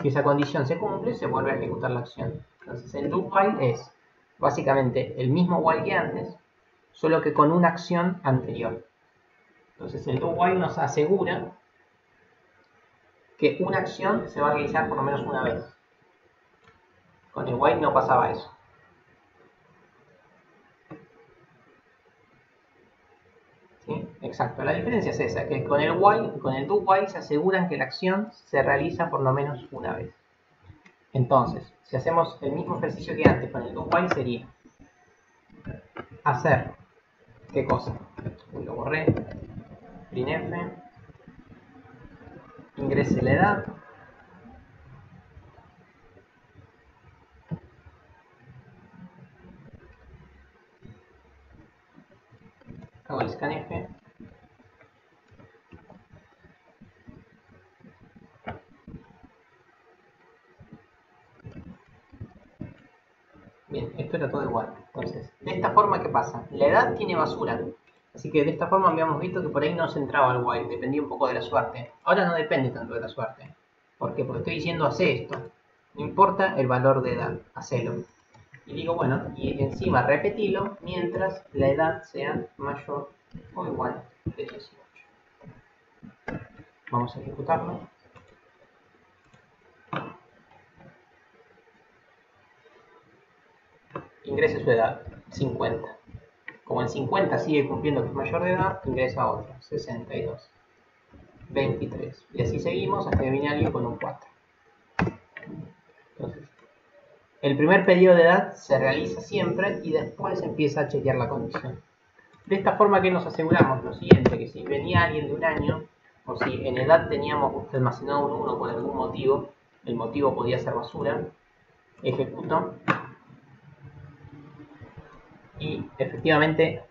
Speaker 1: Si esa condición se cumple, se vuelve a ejecutar la acción. Entonces, el do while es básicamente el mismo while que antes, solo que con una acción anterior. Entonces, el do while nos asegura que una acción se va a realizar por lo menos una vez. Con el while no pasaba eso. ¿Sí? Exacto. La diferencia es esa, que con el while, con el do while se aseguran que la acción se realiza por lo menos una vez. Entonces, si hacemos el mismo ejercicio que antes con el do while sería hacer, ¿qué cosa? Lo borré, printf, ingrese la edad, hago el scanf, bien, esto era todo igual. Entonces, de esta forma, ¿qué pasa? La edad tiene basura, así que de esta forma habíamos visto que por ahí no se entraba al while, dependía un poco de la suerte. Ahora no depende tanto de la suerte. ¿Por qué? Porque estoy diciendo hace esto, no importa el valor de edad, hacelo. Y digo, bueno, y encima repetilo mientras la edad sea mayor o igual de 18. Vamos a ejecutarlo. Ingrese su edad, 50. Como el 50 sigue cumpliendo que es mayor de edad, ingresa otro, 62, 23. Y así seguimos hasta que viene alguien con un 4. Entonces, el primer pedido de edad se realiza siempre y después empieza a chequear la condición. De esta forma que nos aseguramos lo siguiente, que si venía alguien de un año, o si en edad teníamos almacenado un 1 por algún motivo, el motivo podía ser basura, ejecuto y efectivamente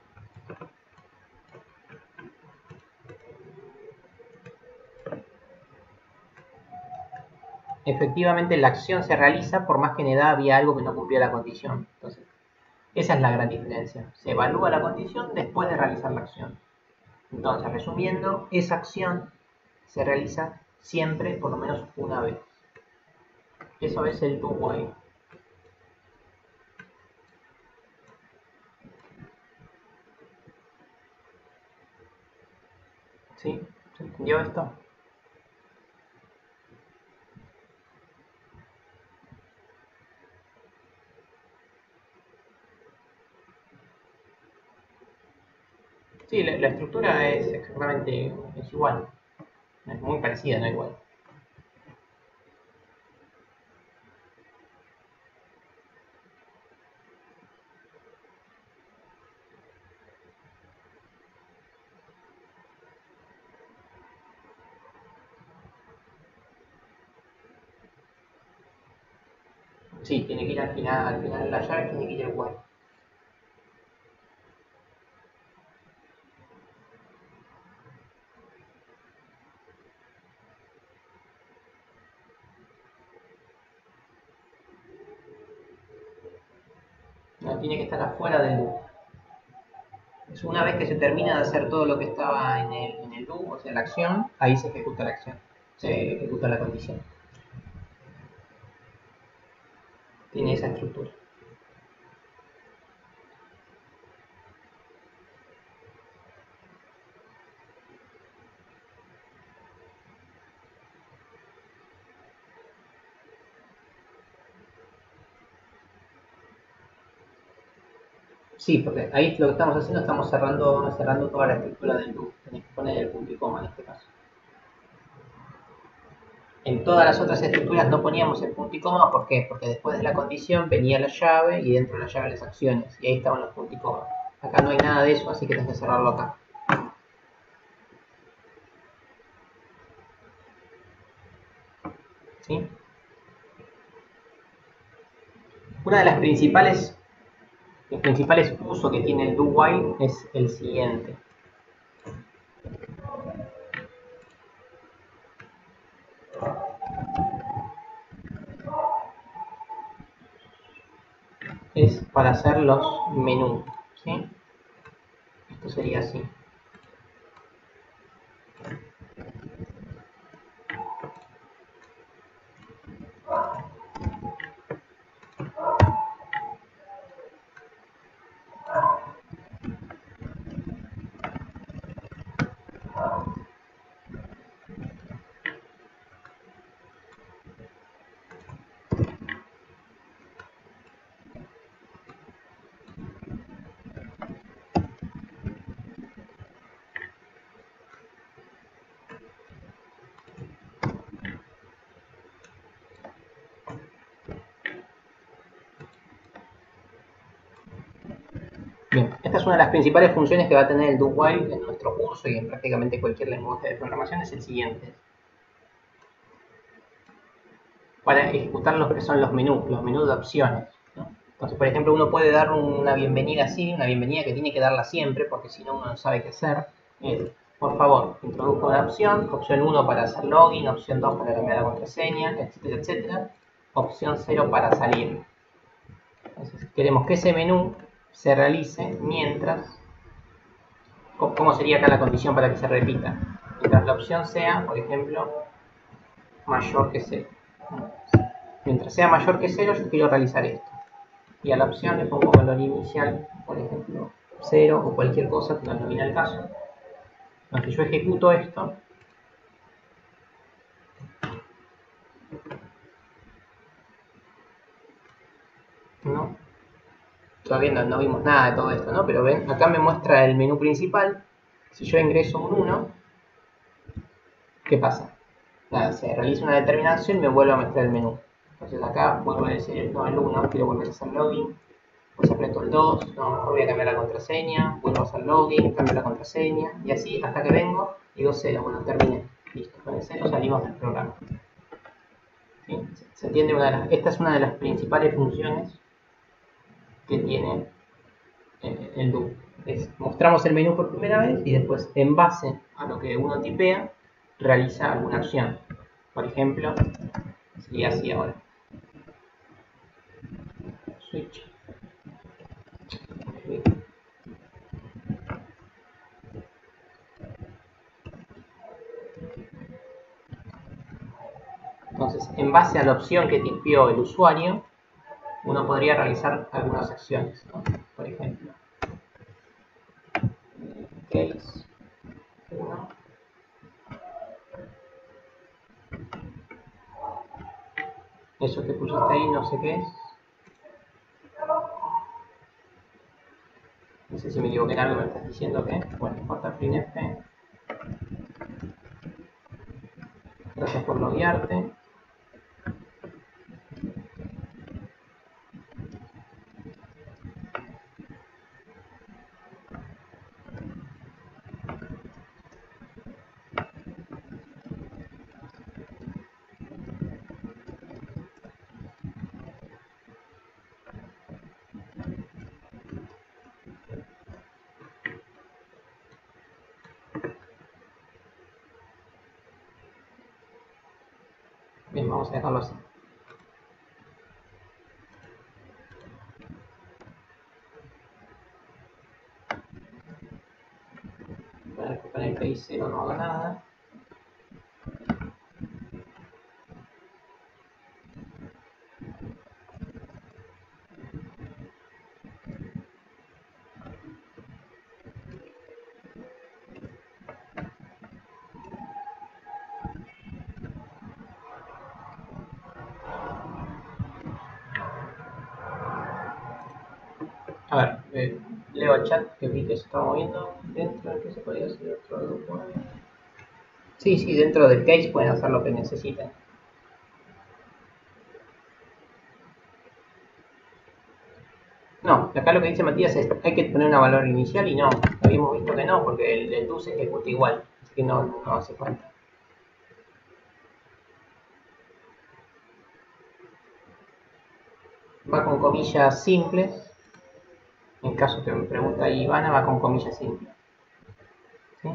Speaker 1: la acción se realiza por más que en edad había algo que no cumplía la condición. Entonces, esa es la gran diferencia. Se evalúa la condición después de realizar la acción. Entonces, resumiendo, esa acción se realiza siempre por lo menos una vez. Eso es el do while. ¿Sí? ¿Se entendió esto? Sí, la estructura es exactamente es igual. Es muy parecida, no igual. Sí, tiene que ir al final de la llave, tiene que ir el while. No, tiene que estar afuera del loop. Es una vez que se termina de hacer todo lo que estaba en el loop, o sea, la acción, ahí se ejecuta la acción, se ejecuta la condición. Tiene esa estructura. Sí, porque ahí lo que estamos haciendo, estamos cerrando toda la estructura del loop. Tenés que poner el punto y coma en este caso. En todas las otras estructuras no poníamos el punto y coma, ¿por qué? Porque después de la condición venía la llave y dentro de la llave las acciones, y ahí estaban los puntos y coma. Acá no hay nada de eso, así que tenés que cerrarlo acá. ¿Sí? Una de las principales, los principales usos que tiene el do while es el siguiente. Es para hacer los menús, ¿sí? Esto sería así. Bien, esta es una de las principales funciones que va a tener el do while en nuestro curso y en prácticamente cualquier lenguaje de programación, es el siguiente. Para ejecutar lo que son los menús de opciones, ¿no? Entonces, por ejemplo, uno puede dar una bienvenida así, una bienvenida que tiene que darla siempre, porque si no uno no sabe qué hacer. Por favor, introduzca una opción 1 para hacer login, opción 2 para cambiar la contraseña, etcétera, etcétera. Opción 0 para salir. Entonces, queremos que ese menú se realice mientras. ¿Cómo sería acá la condición para que se repita? Mientras la opción sea, por ejemplo, mayor que 0. Mientras sea mayor que 0, yo quiero realizar esto. Y a la opción le pongo valor inicial, por ejemplo, 0 o cualquier cosa que no domina el caso. Entonces yo ejecuto esto. ¿No? Todavía no vimos nada de todo esto, ¿no? Pero ven, acá me muestra el menú principal. Si yo ingreso un 1, ¿qué pasa? Nada, se realiza una determinación y me vuelve a mostrar el menú. Entonces acá vuelvo a decir el 1, quiero volver a hacer login. Pues aprieto el 2, no, mejor voy a cambiar la contraseña, vuelvo a hacer login, cambio la contraseña, y así hasta que vengo, digo 0, bueno, terminé. Listo, con el 0 salimos del programa. ¿Sí? ¿Se entiende? Esta es una de las principales funciones que tiene el do. Mostramos el menú por primera vez y después, en base a lo que uno tipea, realiza alguna acción. Por ejemplo, sería así ahora. Switch. Entonces, en base a la opción que tipió el usuario, uno podría realizar algunas acciones, ¿no? Por ejemplo, case 1, eso que pusiste ahí no sé qué es, no sé si me equivoqué en algo, me estás diciendo que, bueno, importa printf, gracias por loguearte. Bien, vamos a dejarlo así. Para que con el case 0 no haga nada. A ver, leo el chat que vi que se estaba moviendo. Dentro de que se podría hacer otro grupo. Sí, dentro del case pueden hacer lo que necesiten. No, acá lo que dice Matías es hay que poner una valor inicial y no, habíamos visto que no, porque el do se ejecuta igual, así que no hace falta. Va con comillas simples, en caso que me pregunta Ivana, va con comillas simples. ¿Sí?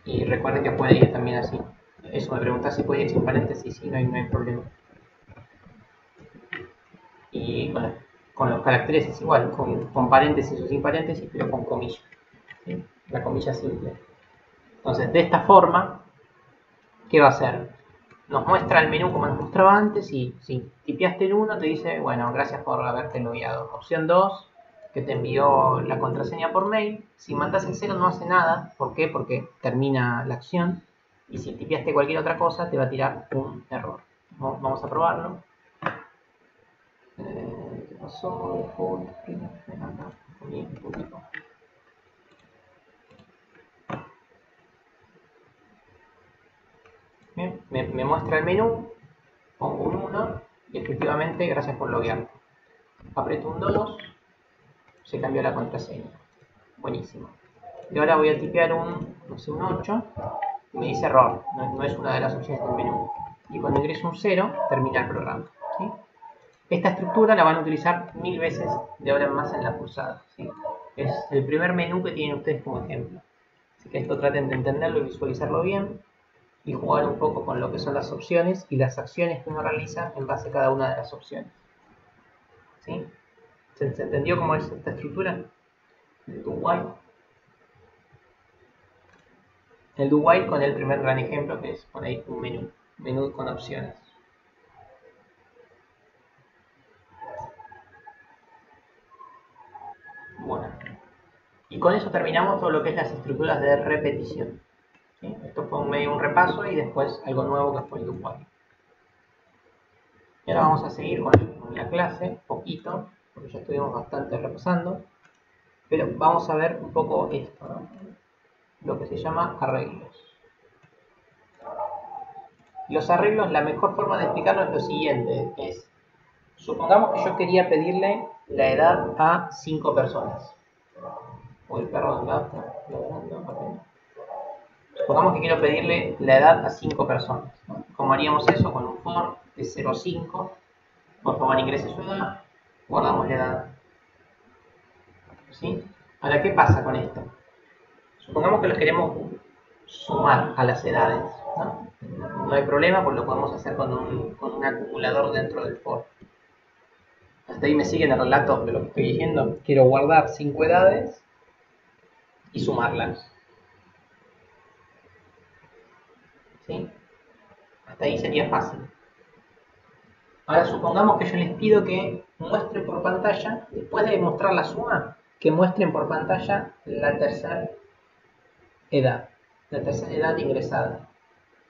Speaker 1: Y recuerden que puede ir también así. Eso me pregunta si puede ir sin paréntesis, sí, no hay problema. Y bueno, con los caracteres es igual, con paréntesis o sin paréntesis, pero con comillas. ¿Sí? La comilla simple. Entonces, de esta forma, ¿qué va a hacer? Nos muestra el menú como nos mostraba antes y si tipeaste el 1 te dice, bueno, gracias por haberte enviado. Opción 2, que te envió la contraseña por mail. Si mandas el 0 no hace nada. ¿Por qué? Porque termina la acción. Y si tipeaste cualquier otra cosa te va a tirar un error. Vamos a probarlo. ¿Qué pasó? Bien, me muestra el menú, pongo un 1 y efectivamente gracias por loguearte. Aprieto un 2, se cambió la contraseña. Buenísimo. Y ahora voy a tipear un 8 y me dice error, no es una de las opciones del menú. Y cuando ingreso un 0, termina el programa. ¿Sí? Esta estructura la van a utilizar 1000 veces de ahora en más en la pulsada. ¿Sí? Es el primer menú que tienen ustedes como ejemplo. Así que esto traten de entenderlo y visualizarlo bien y jugar un poco con lo que son las opciones y las acciones que uno realiza en base a cada una de las opciones. ¿Sí? ¿Se entendió cómo es esta estructura? El do while. El do while con el primer gran ejemplo que es poner un menú con opciones. Bueno, y con eso terminamos todo lo que es las estructuras de repetición. ¿Sí? Esto fue medio un repaso y después algo nuevo que fue el do while. Y ahora vamos a seguir con la clase, poquito, porque ya estuvimos bastante repasando, pero vamos a ver un poco esto, ¿no? Lo que se llama arreglos. Los arreglos, la mejor forma de explicarlo es lo siguiente, es, supongamos que yo quería pedirle la edad a 5 personas. O el perro de un lado está ladrando. Supongamos que quiero pedirle la edad a 5 personas, ¿no? ¿Cómo haríamos eso? Con un for de 0 a 5, por favor ingrese su edad, guardamos la edad. ¿Sí? Ahora, ¿qué pasa con esto? Supongamos que los queremos sumar a las edades, ¿no? No hay problema, pues lo podemos hacer con un acumulador dentro del for. Hasta ahí me siguen el relato de lo que estoy diciendo. Quiero guardar 5 edades y sumarlas. ¿Sí? Hasta ahí sería fácil. Ahora supongamos que yo les pido que muestren por pantalla, después de mostrar la suma, que muestren por pantalla la tercera edad ingresada.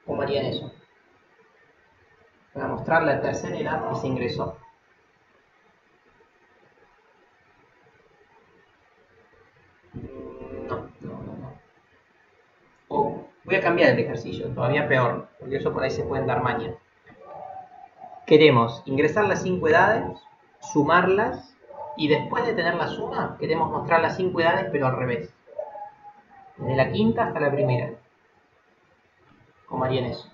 Speaker 1: ¿Cómo harían eso? Para mostrar la tercera edad que se ingresó. No. Voy a cambiar el ejercicio, todavía peor, porque eso por ahí se pueden dar maña. Queremos ingresar las 5 edades, sumarlas, y después de tener la suma, queremos mostrar las 5 edades, pero al revés. Desde la quinta hasta la primera. ¿Cómo harían eso?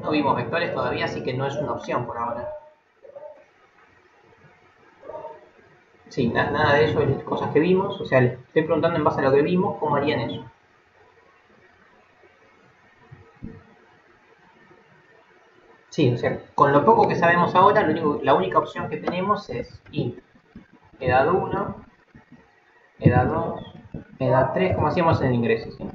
Speaker 1: No vimos vectores todavía, así que no es una opción por ahora. Sí, nada de eso es cosas que vimos. O sea, les estoy preguntando en base a lo que vimos, ¿cómo harían eso? Sí, o sea, con lo poco que sabemos ahora, la única opción que tenemos es int edad 1, edad 2, edad 3, como hacíamos en el ingreso, ¿sí?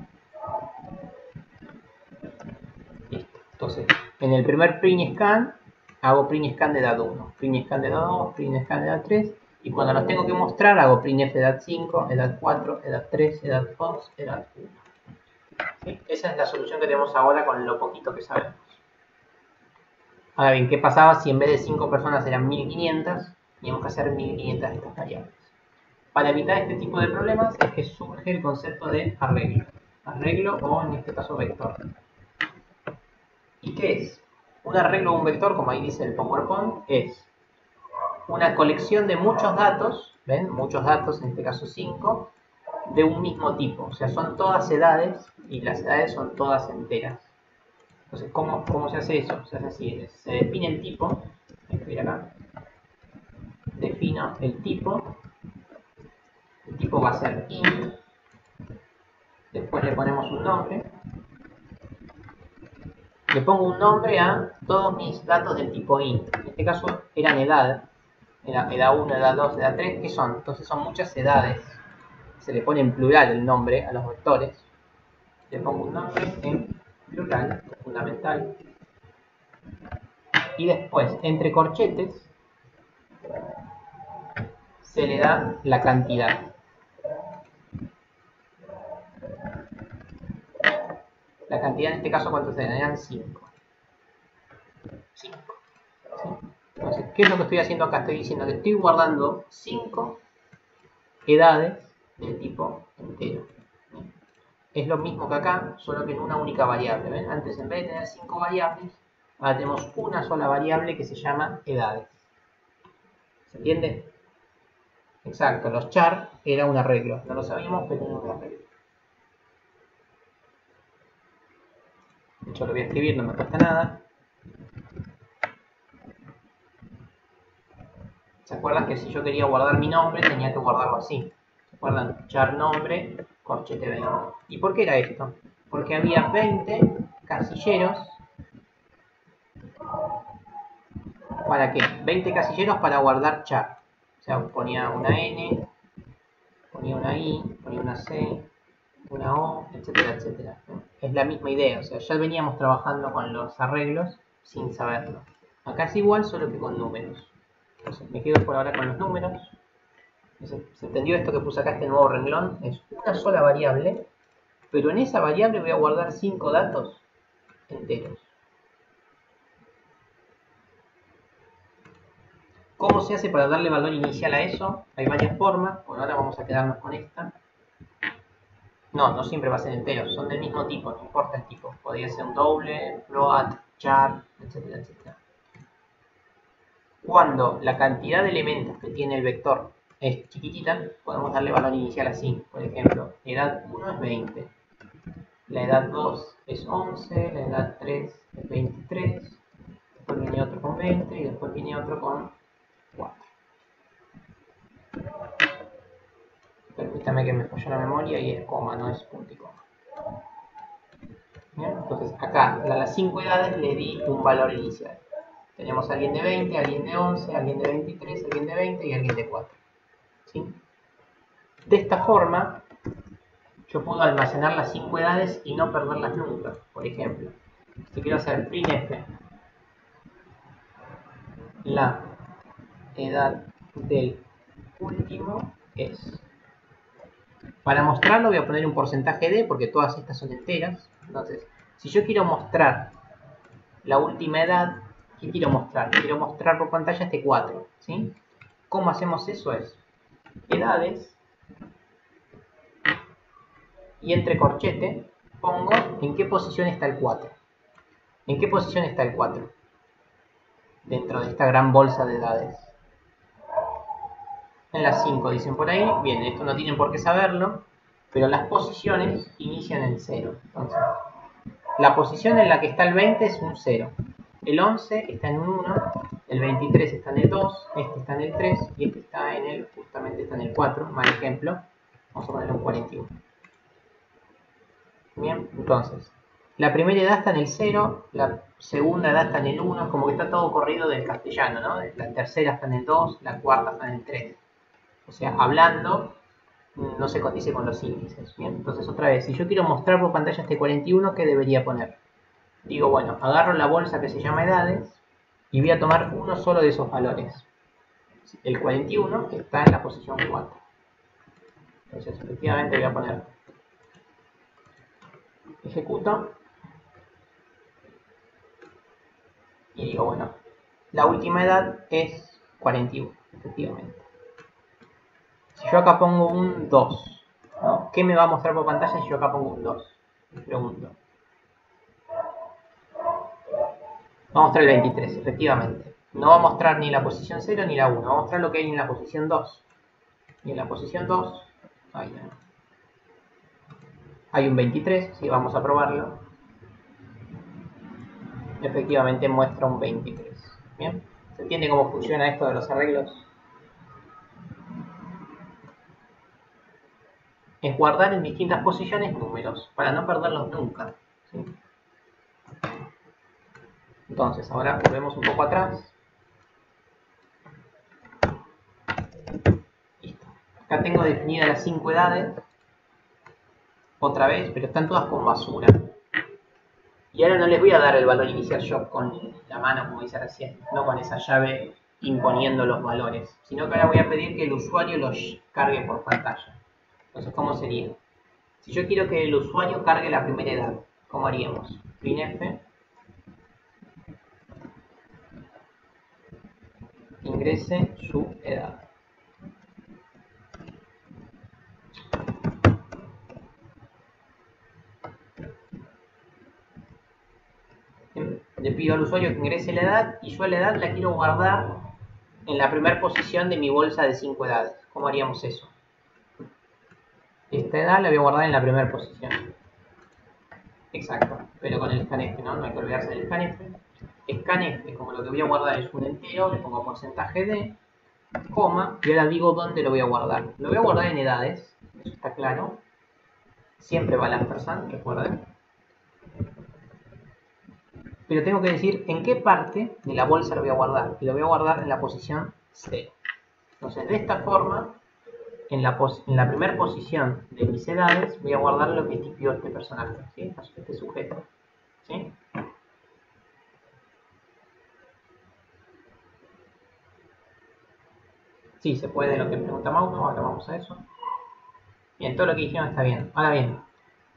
Speaker 1: Listo. Entonces, en el primer print scan, hago print scan de edad 1, print scan de edad 2, print scan de edad 3, y cuando los tengo que mostrar, hago printf edad 5, edad 4, edad 3, edad 2, edad 1. ¿Sí? Esa es la solución que tenemos ahora con lo poquito que sabemos. Ahora bien, ¿qué pasaba si en vez de 5 personas eran 1500? Teníamos que hacer 1500 de estas variables. Para evitar este tipo de problemas es que surge el concepto de arreglo. Arreglo o en este caso vector. ¿Y qué es? Un arreglo o un vector, como ahí dice el PowerPoint, es una colección de muchos datos, ¿ven? Muchos datos, en este caso 5, de un mismo tipo. O sea, son todas edades y las edades son todas enteras. Entonces, ¿cómo se hace eso? Se hace así, se define el tipo, voy a escribir acá, defino el tipo va a ser int, después le ponemos un nombre, le pongo un nombre a todos mis datos del tipo int, en este caso eran edad 1, edad 2, edad 3, ¿qué son? Entonces son muchas edades, se le pone en plural el nombre a los vectores, le pongo un nombre en plural, fundamental, y después, entre corchetes, se le da la cantidad. La cantidad en este caso, ¿cuántos eran? 5. 5. ¿Sí? Entonces, ¿qué es lo que estoy haciendo acá? Estoy diciendo que estoy guardando 5 edades del tipo entero. Es lo mismo que acá, solo que en una única variable. ¿Ven? Antes, en vez de tener 5 variables, ahora tenemos una sola variable que se llama edades. ¿Se entiende? Exacto, los char era un arreglo. No lo sabíamos, pero era un arreglo. De hecho, lo voy a escribir, no me cuesta nada. ¿Se acuerdan que si yo quería guardar mi nombre, tenía que guardarlo así? ¿Se acuerdan? Char nombre, corchete 20. ¿Y por qué era esto? Porque había 20 casilleros. ¿Para qué? 20 casilleros para guardar char. O sea, ponía una N, ponía una I, ponía una C, una O, etcétera, etcétera. Es la misma idea, o sea, ya veníamos trabajando con los arreglos sin saberlo. Acá es igual, solo que con números. Entonces, me quedo por ahora con los números. ¿Se entendió esto que puse acá, este nuevo renglón? Es una sola variable, pero en esa variable voy a guardar 5 datos enteros. ¿Cómo se hace para darle valor inicial a eso? Hay varias formas, por ahora vamos a quedarnos con esta. No siempre va a ser entero, son del mismo tipo, no importa el tipo. Podría ser un doble, float, char, etcétera, etcétera. Cuando la cantidad de elementos que tiene el vector es chiquitita, podemos darle valor inicial así. Por ejemplo, edad 1 es 20, la edad 2 es 11, la edad 3 es 23, después viene otro con 20 y después viene otro con 4. Permítame que me falló la memoria y es coma, no es punto y coma. ¿Bien? Entonces acá a las 5 edades le di un valor inicial. Tenemos a alguien de 20, alguien de 11, alguien de 23, alguien de 20 y alguien de 4. ¿Sí? De esta forma, yo puedo almacenar las 5 edades y no perderlas nunca. Por ejemplo, si quiero hacer printf la edad del último es. Para mostrarlo voy a poner un porcentaje de, porque todas estas son enteras. Entonces, si yo quiero mostrar la última edad, ¿qué quiero mostrar? Quiero mostrar por pantalla este 4. ¿Sí? ¿Cómo hacemos eso? Es edades y entre corchete pongo en qué posición está el 4. ¿En qué posición está el 4? Dentro de esta gran bolsa de edades. En las 5 dicen por ahí. Bien, esto no tienen por qué saberlo, pero las posiciones inician en 0. Entonces, La posición en la que está el 20 es un 0. El 11 está en un 1. El 23 está en el 2. Este está en el 3. Y este está en el, justamente está en el 4. Mal ejemplo. Vamos a ponerle un 41. Bien, entonces. La primera edad está en el 0. La segunda edad está en el 1. Como que está todo corrido del castellano, ¿no? La tercera está en el 2. La cuarta está en el 3. O sea, hablando, no se condice con los índices. Bien, entonces otra vez, si yo quiero mostrar por pantalla este 41, ¿qué debería poner? Digo, bueno, agarro la bolsa que se llama edades y voy a tomar uno solo de esos valores. El 41 está en la posición 4. Entonces, efectivamente voy a poner ejecuto y digo, bueno, la última edad es 41, efectivamente. Si yo acá pongo un 2, ¿no? ¿Qué me va a mostrar por pantalla si yo acá pongo un 2? Me pregunto. Va a mostrar el 23, efectivamente. No va a mostrar ni la posición 0 ni la 1. Va a mostrar lo que hay en la posición 2. Y en la posición 2 hay un 23. Si vamos a probarlo. Efectivamente muestra un 23. ¿Bien? ¿Se entiende cómo funciona esto de los arreglos? Es guardar en distintas posiciones números para no perderlos nunca. ¿Sí? Entonces, ahora volvemos un poco atrás. Listo. Acá tengo definidas las 5 edades. Otra vez, pero están todas con basura. Y ahora no les voy a dar el valor inicial yo con la mano, como dice recién, no con esa llave imponiendo los valores, sino que ahora voy a pedir que el usuario los cargue por pantalla. Entonces, ¿cómo sería? Si yo quiero que el usuario cargue la primera edad, ¿cómo haríamos? Printf ingrese su edad. Le pido al usuario que ingrese la edad y yo la edad la quiero guardar en la primera posición de mi bolsa de 5 edades. ¿Cómo haríamos eso? Esta edad la voy a guardar en la primera posición. Exacto, pero con el scanf, ¿no? No hay que olvidarse del scanf. Scanf, como lo que voy a guardar es un entero, le pongo porcentaje de, coma, y ahora digo dónde lo voy a guardar. Lo voy a guardar en edades, eso está claro. Siempre va la ampersand, recuerden. Pero tengo que decir en qué parte de la bolsa lo voy a guardar. Y lo voy a guardar en la posición 0. Entonces, de esta forma, en la primera posición de mis edades, voy a guardar lo que tipió este personaje, ¿sí? Este sujeto. ¿Sí? Sí, se puede lo que pregunta Mauno, ahora vamos a eso. Bien, todo lo que dijeron está bien. Ahora bien,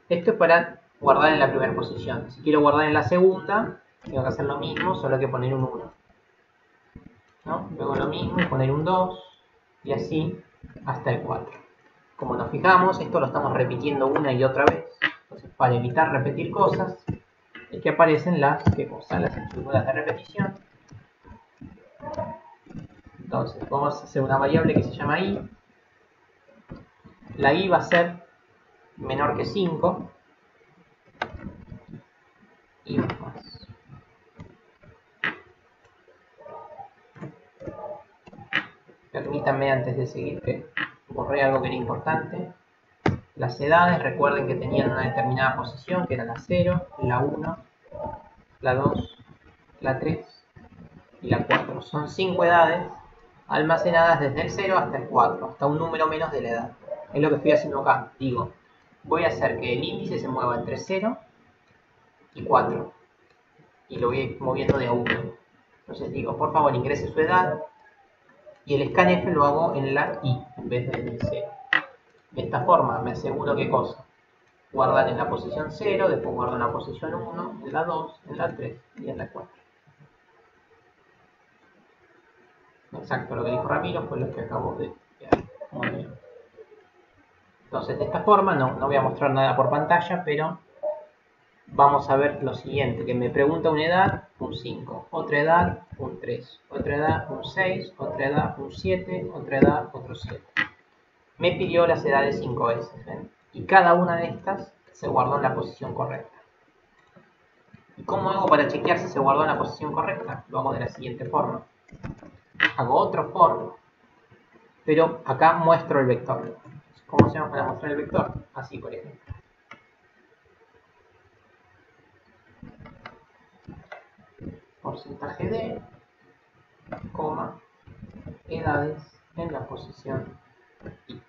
Speaker 1: esto es para guardar en la primera posición. Si quiero guardar en la segunda, tengo que hacer lo mismo, solo que poner un 1. ¿No? Luego lo mismo, poner un 2 y así hasta el 4. Como nos fijamos, esto lo estamos repitiendo una y otra vez. Entonces, para evitar repetir cosas, es que aparecen las estructuras de repetición. Entonces, vamos a hacer una variable que se llama i. La i va a ser menor que 5 y más. Permítanme antes de seguir que borré algo que era importante. Las edades, recuerden que tenían una determinada posición, que era la 0, la 1, la 2, la 3 y la 4. Son 5 edades almacenadas desde el 0 hasta el 4, hasta un número menos de la edad. Es lo que estoy haciendo acá. Digo, voy a hacer que el índice se mueva entre 0 y 4. Y lo voy a ir moviendo de a 1. Entonces digo, por favor, ingrese su edad. Y el scanf lo hago en la i, en vez de en el 0. De esta forma me aseguro que cosa. Guardar en la posición 0, después guardo en la posición 1, en la 2, en la 3 y en la 4. Exacto, lo que dijo Ramiro fue lo que acabo de ver. Muy bien. Entonces, de esta forma, no voy a mostrar nada por pantalla, pero vamos a ver lo siguiente, que me pregunta una edad, un 5, otra edad, un 3, otra edad, un 6, otra edad, un 7, otra edad, otro 7. Me pidió las edades 5 veces, ¿ven? Y cada una de estas se guardó en la posición correcta. ¿Y cómo hago para chequear si se guardó en la posición correcta? Lo hago de la siguiente forma. Hago otro for, pero acá muestro el vector. ¿Cómo hacemos para mostrar el vector? Así, por ejemplo. Porcentaje de, coma, edades en la posición I.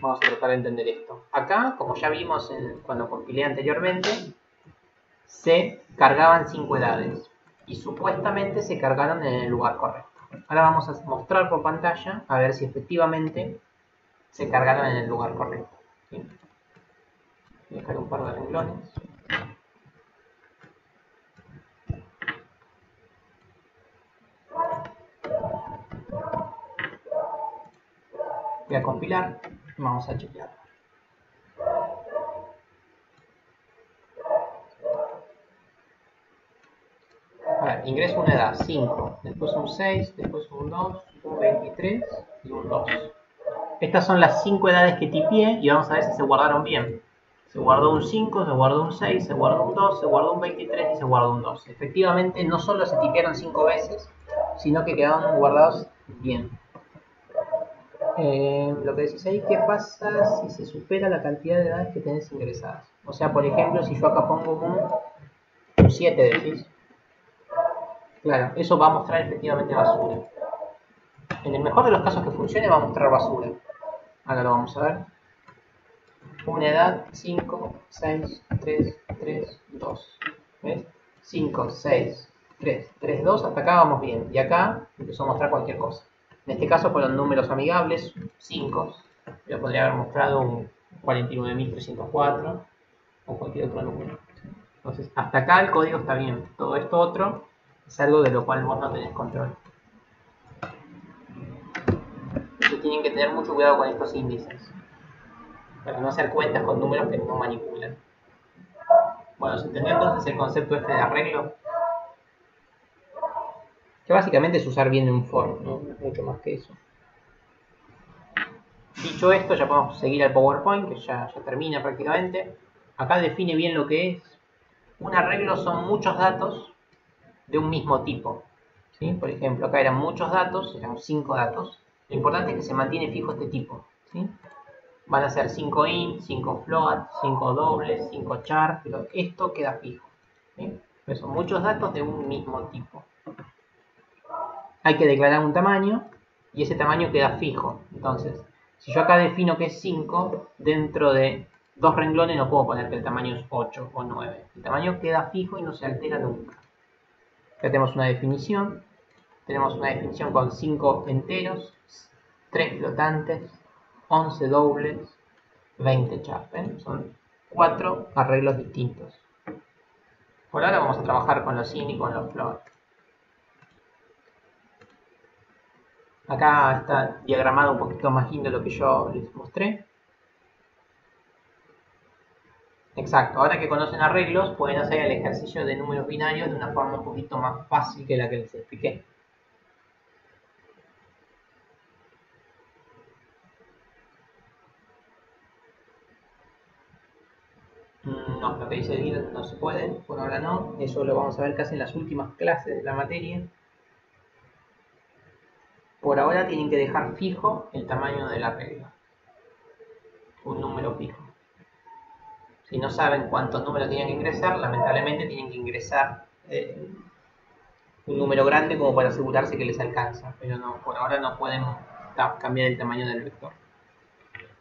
Speaker 1: Vamos a tratar de entender esto. Acá, como ya vimos cuando compilé anteriormente, se cargaban 5 edades y supuestamente se cargaron en el lugar correcto. Ahora vamos a mostrar por pantalla a ver si efectivamente se cargaron en el lugar correcto. ¿Sí? Voy a dejar un par de renglones. Voy a compilar y vamos a chequear. A ver, ingreso una edad 5, después un 6, después un 2, un 23 y un 2. Estas son las 5 edades que tipié y vamos a ver si se guardaron bien. Se guardó un 5, se guardó un 6, se guardó un 2, se guardó un 23 y se guardó un 2. Efectivamente, no solo se tipearon 5 veces, sino que quedaron guardados bien. Lo que decís ahí, ¿qué pasa si se supera la cantidad de edades que tenés ingresadas? O sea, por ejemplo, si yo acá pongo un 7, decís. Claro, eso va a mostrar efectivamente basura. En el mejor de los casos que funcione va a mostrar basura. Ahora lo vamos a ver. Una edad 5, 6, 3, 3, 2. ¿Ves? 5, 6, 3, 3, 2. Hasta acá vamos bien. Y acá empezó a mostrar cualquier cosa. En este caso fueron números amigables, 5. Yo podría haber mostrado un 49.304 o cualquier otro número. Entonces, hasta acá el código está bien. Todo esto otro es algo de lo cual vos no tenés control. Entonces tienen que tener mucho cuidado con estos índices, para no hacer cuentas con números que no manipulan. Bueno, se entendió entonces el concepto este de arreglo, que básicamente es usar bien un for, no mucho más que eso. Dicho esto, ya podemos seguir al PowerPoint, que ya termina prácticamente. Acá define bien lo que es. Un arreglo son muchos datos de un mismo tipo. ¿Sí? Por ejemplo, acá eran muchos datos, eran 5 datos. Lo importante es que se mantiene fijo este tipo. ¿Sí? Van a ser 5 int, 5 float, 5 dobles, 5 char, pero esto queda fijo. ¿Sí? Pero son muchos datos de un mismo tipo. Hay que declarar un tamaño y ese tamaño queda fijo. Entonces, si yo acá defino que es 5, dentro de 2 renglones no puedo poner que el tamaño es 8 o 9. El tamaño queda fijo y no se altera nunca. Acá tenemos una definición. Tenemos una definición con 5 enteros, 3 flotantes, 11 dobles, 20 char. Son 4 arreglos distintos. Por ahora vamos a trabajar con los int y con los float. Acá está diagramado un poquito más lindo lo que yo les mostré. Exacto, ahora que conocen arreglos pueden hacer el ejercicio de números binarios de una forma un poquito más fácil que la que les expliqué. No, lo que dice Guido no se puede, por ahora no. Eso lo vamos a ver casi en las últimas clases de la materia. Por ahora tienen que dejar fijo el tamaño de la regla. Un número fijo. Si no saben cuántos números tienen que ingresar, lamentablemente tienen que ingresar un número grande como para asegurarse que les alcanza. Pero no, por ahora no pueden cambiar el tamaño del vector.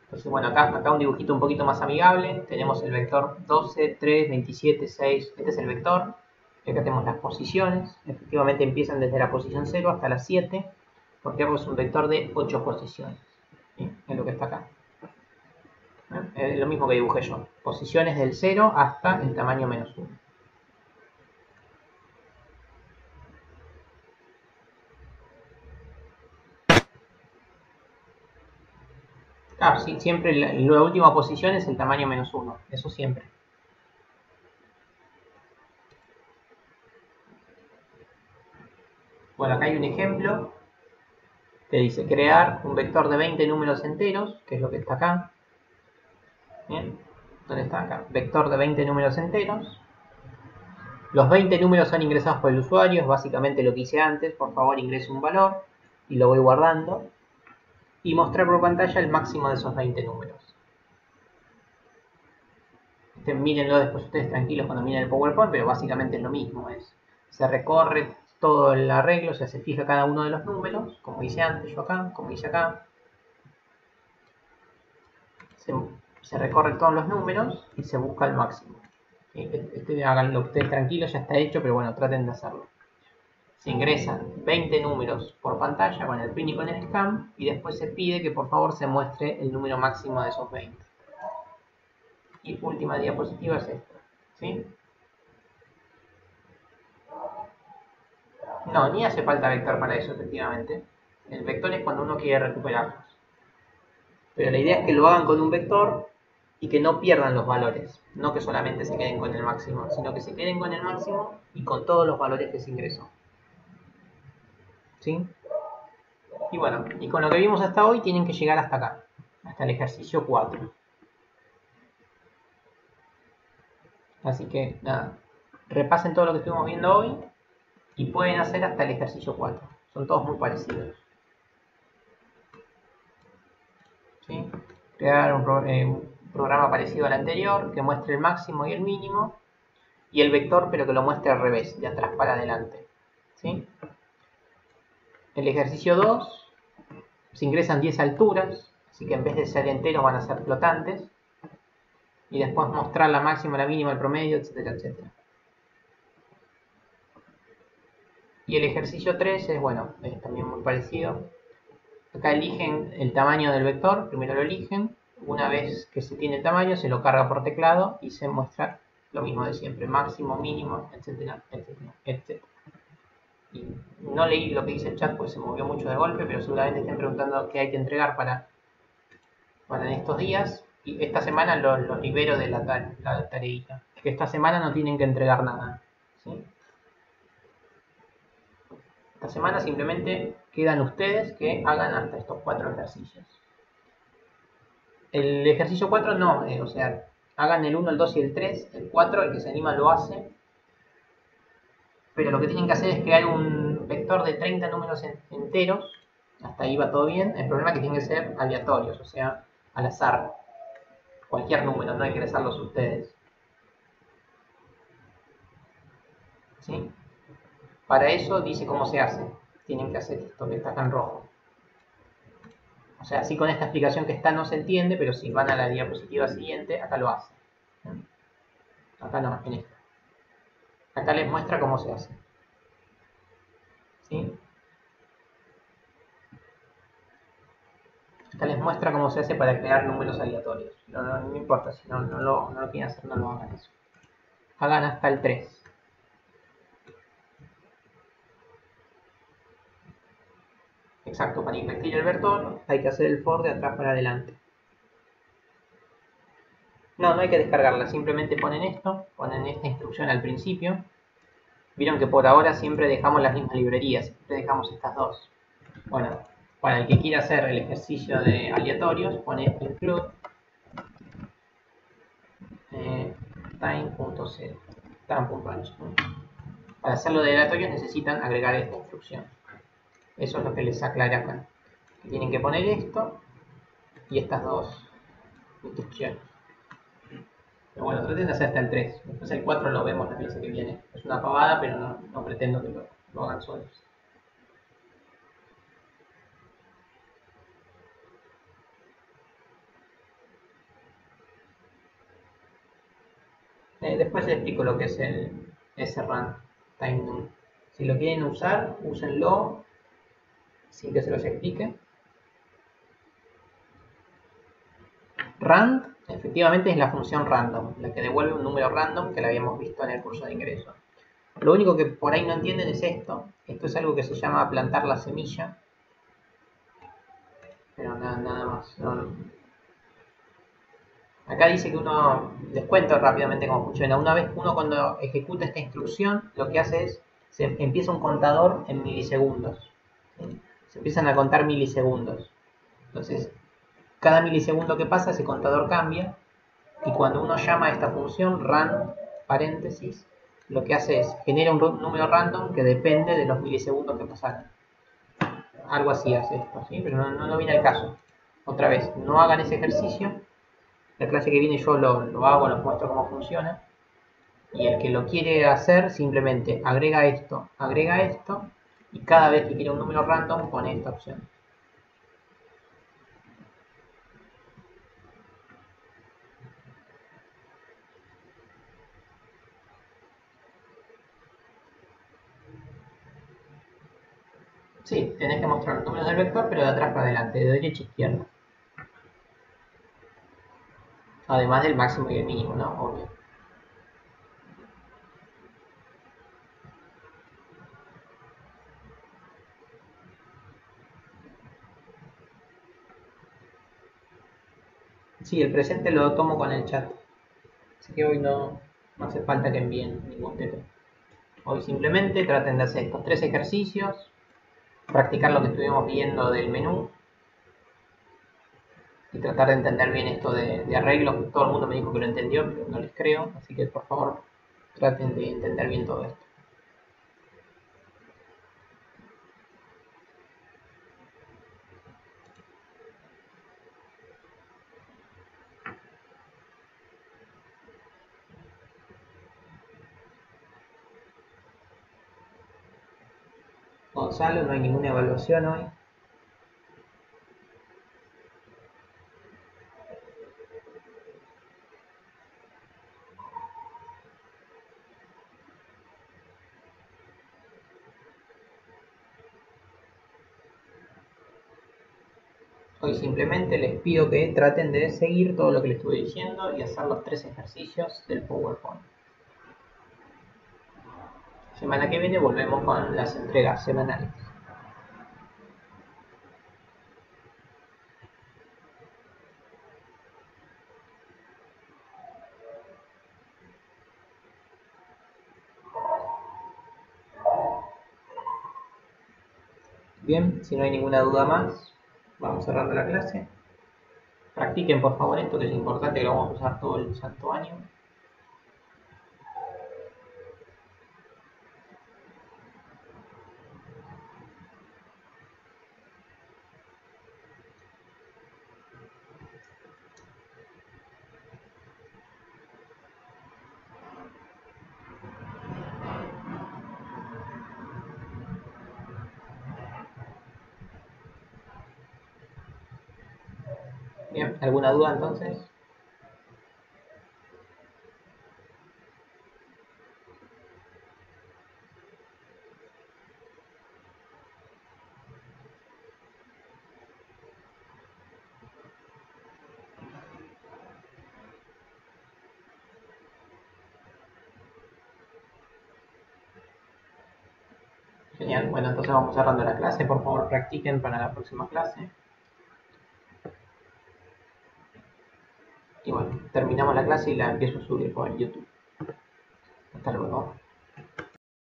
Speaker 1: Entonces, bueno, acá un dibujito un poquito más amigable. Tenemos el vector 12, 3, 27, 6. Este es el vector. Y acá tenemos las posiciones. Efectivamente empiezan desde la posición 0 hasta la 7. Porque es un vector de 8 posiciones. ¿Sí? Es lo que está acá. Es lo mismo que dibujé yo. Posiciones del 0 hasta el tamaño menos 1. Claro, sí, siempre la última posición es el tamaño menos 1. Eso siempre. Bueno, acá hay un ejemplo que dice crear un vector de 20 números enteros, que es lo que está acá. Bien. ¿Dónde está acá? Vector de 20 números enteros. Los 20 números son ingresados por el usuario, es básicamente lo que hice antes. Por favor, ingrese un valor y lo voy guardando. Y mostrar por pantalla el máximo de esos 20 números. Mírenlo después ustedes tranquilos cuando miren el PowerPoint, pero básicamente es lo mismo. Se recorre todo el arreglo, o sea, se fija cada uno de los números, como hice antes yo acá, como hice acá. Se recorren todos los números y se busca el máximo. Háganlo ustedes tranquilos, ya está hecho, pero bueno, traten de hacerlo. Se ingresan 20 números por pantalla con el pin y con el scan, y después se pide que por favor se muestre el número máximo de esos 20. Y última diapositiva es esta, ¿sí? No, ni hace falta vector para eso, efectivamente. El vector es cuando uno quiere recuperarlos. Pero la idea es que lo hagan con un vector y que no pierdan los valores. No que solamente se queden con el máximo, sino que se queden con el máximo y con todos los valores que se ingresó. ¿Sí? Y bueno, y con lo que vimos hasta hoy tienen que llegar hasta acá, hasta el ejercicio 4. Así que nada, repasen todo lo que estuvimos viendo hoy y pueden hacer hasta el ejercicio 4. Son todos muy parecidos. ¿Sí? Crear un programa parecido al anterior que muestre el máximo y el mínimo y el vector, pero que lo muestre al revés, de atrás para adelante. ¿Sí? El ejercicio 2 se ingresan 10 alturas, así que en vez de ser enteros van a ser flotantes, y después mostrar la máxima, la mínima, el promedio, etcétera, etcétera. Y el ejercicio 3 es, bueno, es también muy parecido. Acá eligen el tamaño del vector, primero lo eligen, una vez que se tiene el tamaño se lo carga por teclado y se muestra lo mismo de siempre, máximo, mínimo, etcétera, etcétera, etcétera. Y no leí lo que dice el chat, pues se movió mucho de golpe, pero seguramente estén preguntando qué hay que entregar para en estos días. Y esta semana los libero de la tareita. Que esta semana no tienen que entregar nada. ¿Sí? Esta semana simplemente quedan ustedes que hagan hasta estos 4 ejercicios. El ejercicio 4 no, o sea, hagan el 1, el 2 y el 3. El 4, el que se anima lo hace. Pero lo que tienen que hacer es crear un vector de 30 números enteros. Hasta ahí va todo bien. El problema es que tienen que ser aleatorios, o sea, al azar. Cualquier número, no ingresarlos ustedes. ¿Sí? Para eso dice cómo se hace. Tienen que hacer esto que está acá en rojo. O sea, así con esta explicación que está no se entiende, pero si van a la diapositiva siguiente, acá lo hace. Acá no, en esta. Acá les muestra cómo se hace. ¿Sí? Acá les muestra cómo se hace para crear números aleatorios. No importa, si no lo quieren hacer, no lo hagan eso. Hagan hasta el 3. Exacto, para invertir el vector hay que hacer el for de atrás para adelante. No hay que descargarla, simplemente ponen esto, ponen esta instrucción al principio. Vieron que por ahora siempre dejamos las mismas librerías, siempre dejamos estas dos. Bueno, para el que quiera hacer el ejercicio de aleatorios, pone include time.0, time.range. Para hacerlo de aleatorios necesitan agregar esta instrucción. Eso es lo que les aclaré acá. Que tienen que poner esto y estas dos instrucciones. Pero bueno, traten de hacer hasta el 3. Después el 4 lo vemos la clase que viene. Es una pavada, pero no pretendo que lo hagan solos. Después les explico lo que es el srun time. Si lo quieren usar, úsenlo sin que se los explique. Rand, efectivamente, es la función random, la que devuelve un número random que la habíamos visto en el curso de ingreso. Lo único que por ahí no entienden es esto. Esto es algo que se llama plantar la semilla. Pero nada más. Acá dice que uno, les cuento rápidamente cómo funciona. Una vez uno cuando ejecuta esta instrucción, lo que hace es, se empieza un contador en milisegundos. ¿Sí? Se empiezan a contar milisegundos. Entonces, cada milisegundo que pasa, ese contador cambia. Y cuando uno llama a esta función rand paréntesis, lo que hace es genera un número random que depende de los milisegundos que pasaron. Algo así hace esto, ¿sí? Pero no viene al caso. Otra vez, no hagan ese ejercicio. La clase que viene yo lo hago, les muestro cómo funciona. Y el que lo quiere hacer simplemente agrega esto, y cada vez que quiere un número random pone esta opción. Sí, tenés que mostrar los números del vector, pero de atrás para adelante, de derecha a izquierda. Además del máximo y el mínimo, ¿no? Obvio. Sí, el presente lo tomo con el chat. Así que hoy no hace falta que envíen ningún texto. Hoy simplemente traten de hacer estos 3 ejercicios, practicar lo que estuvimos viendo del menú y tratar de entender bien esto de arreglos. Todo el mundo me dijo que lo entendió, pero no les creo, así que por favor traten de entender bien todo esto. Gonzalo, no hay ninguna evaluación hoy. Hoy simplemente les pido que traten de seguir todo lo que les estuve diciendo y hacer los 3 ejercicios del PowerPoint. Semana que viene volvemos con las entregas semanales. Bien, si no hay ninguna duda más, vamos cerrando la clase. Practiquen por favor esto, que es importante, que lo vamos a usar todo el santo año. Bien, ¿alguna duda entonces? Genial, bueno, entonces vamos cerrando la clase, por favor practiquen para la próxima clase. Y bueno, terminamos la clase y la empiezo a subir por YouTube. Hasta luego.